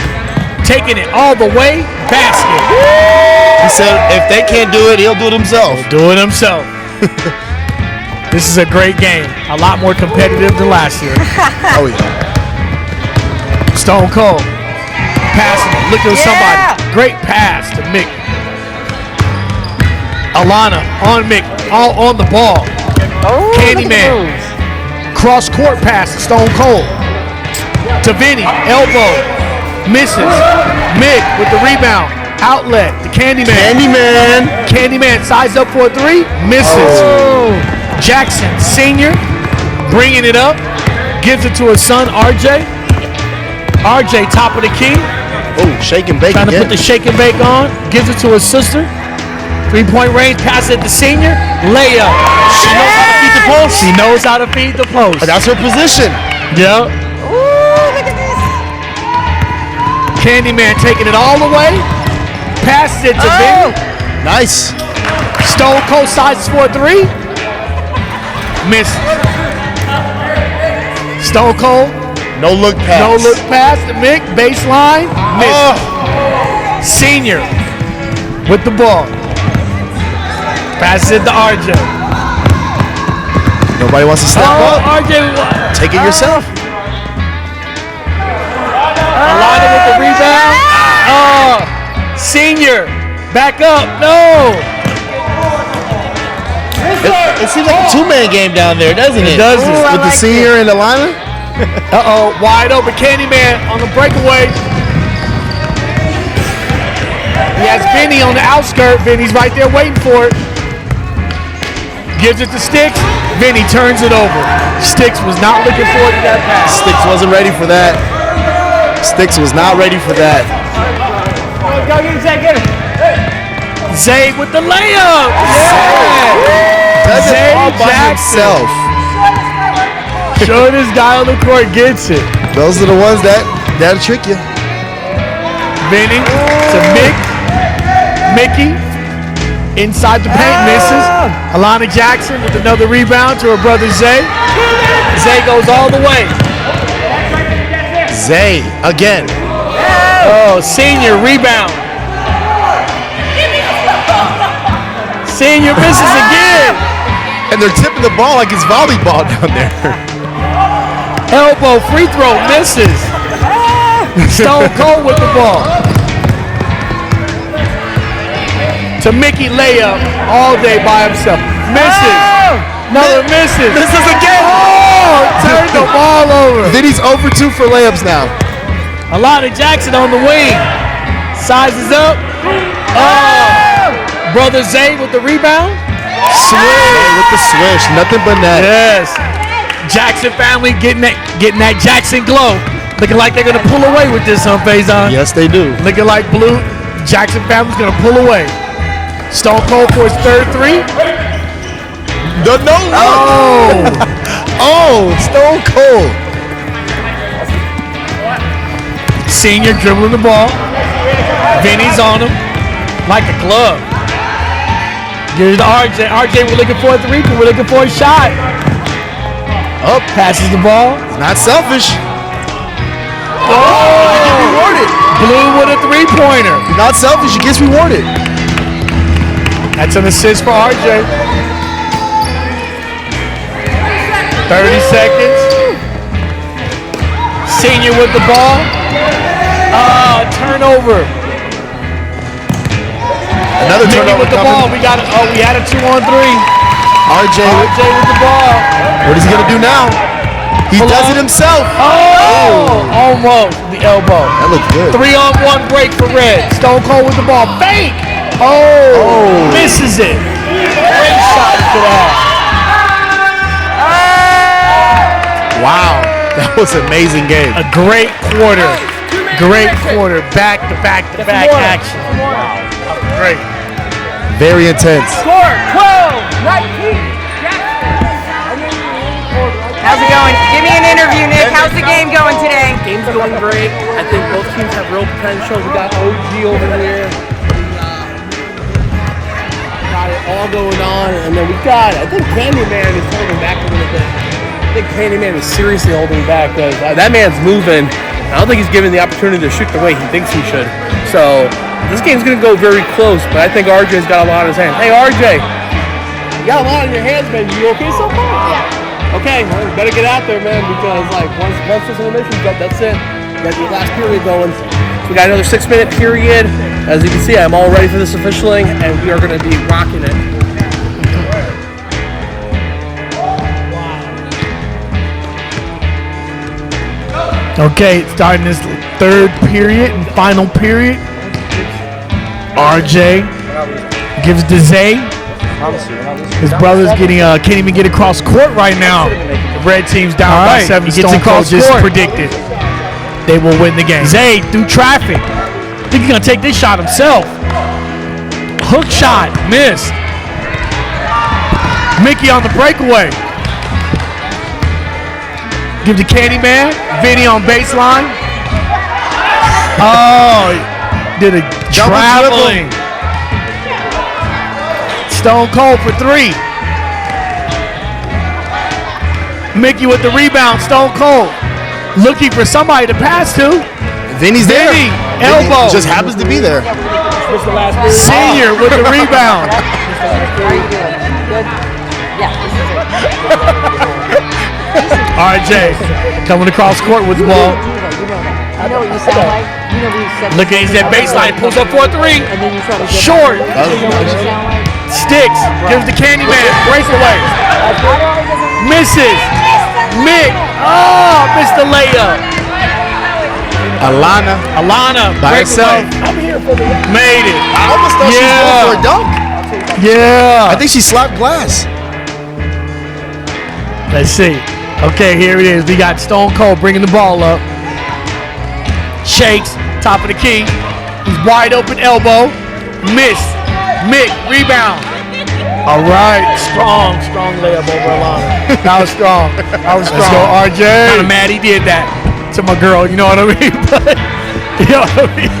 Taking it all the way. Basket. He said if they can't do it, he'll do it himself. He'll do it himself. This is a great game. A lot more competitive than last year. Oh, yeah. Stone Cold. Passing it. Look at somebody. Great pass to Mick. Alanna on Mick. All on the ball. Candyman. Cross court pass to Stone Cold. To Vinny. Elbow. Misses. Mick with the rebound. Outlet. The Candyman. Candyman sides up for a 3. Misses. Jackson Senior bringing it up. Gives it to his son RJ. RJ top of the key. Oh, shake and bake. Trying to put the shake and bake on. Gives it to his sister. 3-point range. Pass it to Senior. Layup. She knows how to feed the post. She knows how to feed the post. That's her position. Yep. Candyman taking it all the way. Passes it to Vinny. Nice. Stone Cold sides for a 3. Misses. Stone Cold. No look pass. No look pass to Mick. Baseline. Misses. Senior with the ball. Passes it to RJ. Nobody wants to step up. RJ. Take it yourself. Alanna with the rebound. Senior. Back up. No. It seems like a 2-man game down there, doesn't it? It does. With the Senior and Alanna. Wide open Candyman on the breakaway. He has Vinny on the outskirt. Vinny's right there waiting for it. Gives it to Sticks. Vinny turns it over. Sticks was not looking forward to that pass. Sticks wasn't ready for that. Sticks was not ready for that. Go get Zay, get it. Zay with the layup. Yeah. Does it Zay all by Jackson. himself. Showing this guy on the court gets it. Those are the ones that'll trick you. Vinny to Mickey. Inside the paint, misses. Alanna Jackson with another rebound to her brother Zay. Zay goes all the way. Zay again. Senior rebound. Senior misses again. And they're tipping the ball like it's volleyball down there. Elbow free throw misses. Stone Cold with the ball. To Mickey layup all day by himself. Misses. Another misses. Misses again. Turned the ball over. Vinny's 0 for 2 for layups now. Alanna Jackson on the wing. Sizes up. Brother Zay with the rebound. Swish. With the swish. Nothing but net. Yes. Jackson family getting that Jackson glow. Looking like they're going to pull away with this, Faizon? Yes, they do. Looking like Blue. Jackson family's going to pull away. Stone Cold for his third 3. No. Stone Cold. Senior dribbling the ball. Vinny's on him like a glove. Gives it to RJ. RJ, we're looking for a 3, but we're looking for a shot. Up, passes the ball. Not selfish. You get rewarded. Blue with a 3-pointer. Not selfish. He gets rewarded. That's an assist for RJ. 30 seconds. Senior with the ball. Turnover. Another turnover with the ball. We had a 2-on-3. RJ with the ball. What is he gonna do now? He does it himself. Almost the elbow. That looked good. 3-on-1 break for Red. Stone Cold with the ball. Fake. Oh, misses it. Great shot to that. Wow, that was an amazing game. A great quarter. Great quarter. Back to back to back action. Great. Very intense. Score 12-19. How's it going? Give me an interview, Nick. How's the game going today? Game's going great. I think both teams have real potential. We got OG over here. Got it all going on, and then we got, I think Candyman is holding back a little bit. I think Candyman is seriously holding back because that man's moving. I don't think he's given the opportunity to shoot the way he thinks he should. So this game's going to go very close, but I think RJ's got a lot in his hands. Hey, RJ, you got a lot in your hands, man. You okay so far? Yeah. Okay, well, you better get out there, man, because like once this intermission's up, that's it. You got your last period going. So we got another 6-minute period. As you can see, I'm all ready for this officialing, and we are going to be rocking it. Okay, starting this third period and final period. RJ gives to Zay. His brother's getting can't even get across court right now. The red team's down by 7. He gets across court. Just predicted they will win the game. Zay through traffic. I think he's gonna take this shot himself. Hook shot missed. Mickey on the breakaway. Give to Candyman. Vinny on baseline. Oh, did a traveling. Stone Cold for 3. Mickey with the rebound. Stone Cold looking for somebody to pass to. Vinny's there. Vinny, elbow. Just happens to be there. Senior with the rebound. RJ coming across court with the ball. I know what you sound like. You know what you said. Look at he's at baseline. Pulls up for a 3. Short. Sticks. Gives the Candyman. Breakaway. Misses. Mick. Oh, missed the layup. Alanna by herself. Made it. I almost thought she was going for a dunk. Yeah. I think she slapped glass. Let's see. Okay, here it is. We got Stone Cold bringing the ball up. Shakes. Top of the key. He's wide open elbow. Missed. Mick. Rebound. All right. Strong layup over Alanna. That was strong. Let's go, RJ. Kind of mad he did that to my girl. You know what I mean? But, you know what I mean?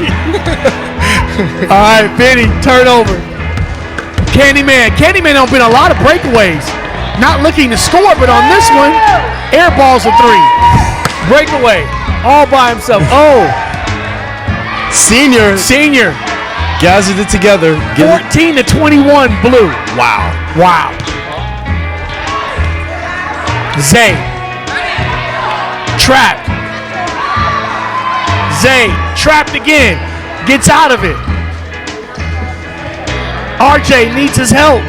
All right, Vinny. Turnover. Candyman don't been a lot of breakaways. Not looking to score, but on this one, air balls a 3. Breakaway. All by himself. Oh. Senior. Gathered it together. 14-21 blue. Wow. Zay. Trapped. Zay. Trapped again. Gets out of it. RJ needs his help.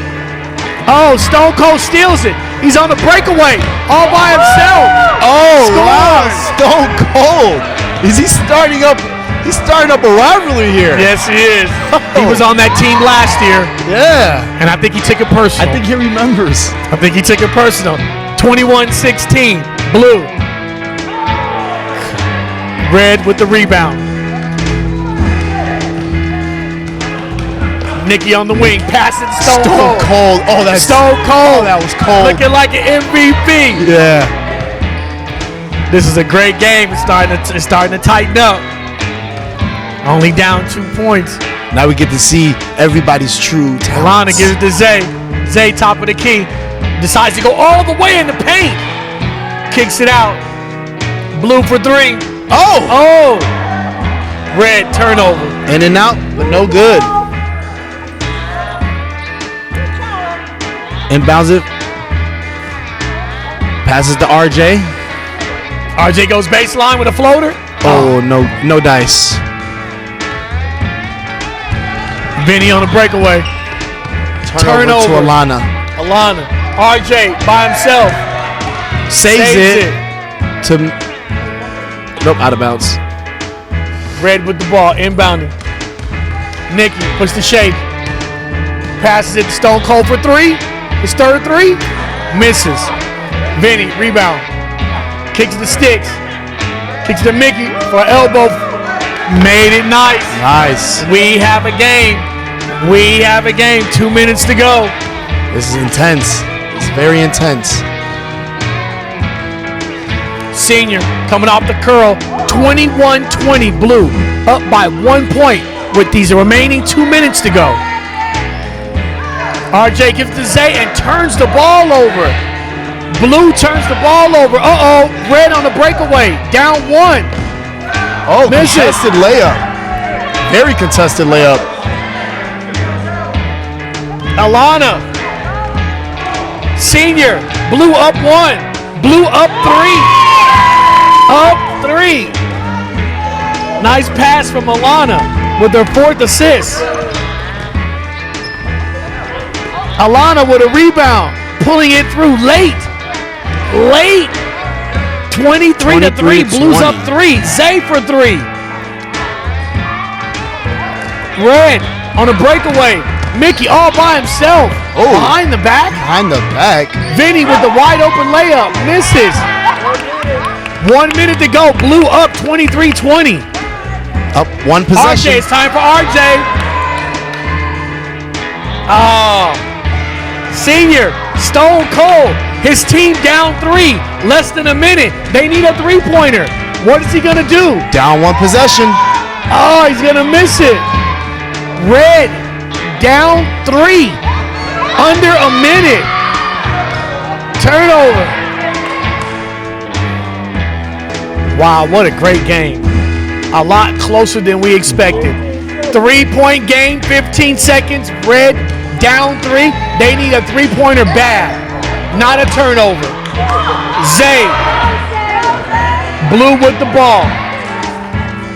Oh, Stone Cold steals it. He's on the breakaway. All by himself. Oh, wow. Stone Cold. Is he starting up? He's starting up a rivalry here. Yes, he is. He was on that team last year. Yeah. And I think he took it personal. I think he remembers. I think he took it personal. 21-16. Blue. Red with the rebound. Nicky on the wing, passing Stone Cold. Oh, that's Stone Cold. Oh, that was cold. Looking like an MVP. Yeah. This is a great game. It's starting to tighten up. Only down 2 points. Now we get to see everybody's true talent. Alanna gives it to Zay. Zay, top of the key. Decides to go all the way in the paint. Kicks it out. Blue for 3. Oh. Red turnover. In and out, but no good. Inbounds it. Passes to RJ. RJ goes baseline with a floater. Oh, no dice. Vinny on the breakaway. Turnover to Alanna. RJ by himself. Saves it. Nope, out of bounds. Red with the ball, inbounding. Nicky puts the shake. Passes it to Stone Cold for 3. His third 3. Misses. Vinny, rebound. Kicks the sticks. Kicks to Mickey for an elbow. Made it nice. Nice. We have a game. We have a game. 2 minutes to go. This is intense. It's very intense. Senior coming off the curl. 21-20 Blue. Up by 1 point with these remaining 2 minutes to go. RJ gives to Zay and turns the ball over. Blue turns the ball over. Uh-oh. Red on the breakaway. Down 1. Oh, Misses. contested layup. Very contested layup. Alanna. Senior. Blue up 1. Blue up 3. Up 3. Nice pass from Alanna with her 4th assist. Alanna with a rebound. Pulling it through late. 23-3. Blues up 3. Zay for 3. Red on a breakaway. Mickey all by himself. Oh. Behind the back. Behind the back. Vinny with the wide open layup. Misses. 1 minute to go. Blue up 23-20. Up 1 possession. RJ, it's time for RJ. Oh. Senior, Stone Cold. His team down 3. Less than a minute. They need a 3-pointer. What is he going to do? Down 1 possession. Oh, he's going to miss it. Red, down 3. Under a minute. Turnover. Wow, what a great game. A lot closer than we expected. 3-point game, 15 seconds. Red, down 3. They need a 3-pointer bad. Not a turnover. Zay. Blue with the ball.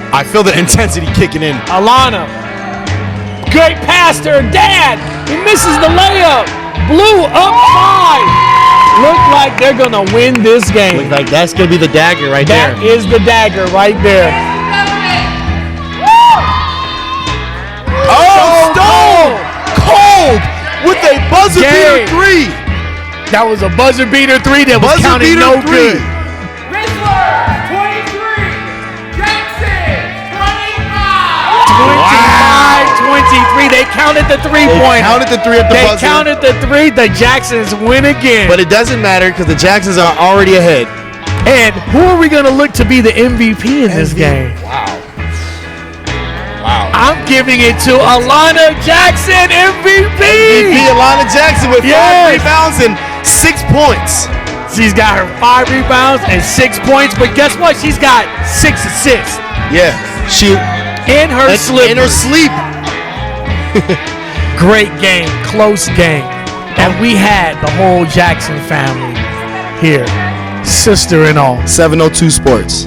I feel the intensity kicking in. Alanna. Great pass to her dad. He misses the layup. Blue up 5. Look like they're going to win this game. Look like that's going to be the dagger right there. That is the dagger right there. Oh, Stone Cold with a buzzer beater 3. That was a buzzer beater 3 that was counted no good. 25-23. They counted the 3-pointer. Counted the 3 at the buzzer. They counted the 3. The Jacksons win again. But it doesn't matter because the Jacksons are already ahead. And who are we going to look to be the MVP in this game? Wow. I'm giving it to Alanna Jackson, MVP. Alanna Jackson with 5 rebounds and 6 points. She's got her 5 rebounds and 6 points, but guess what? She's got 6 assists. Yeah, she in her sleep. In her sleep. Great game, close game, and we had the whole Jackson family here, sister and all. 702 Sports.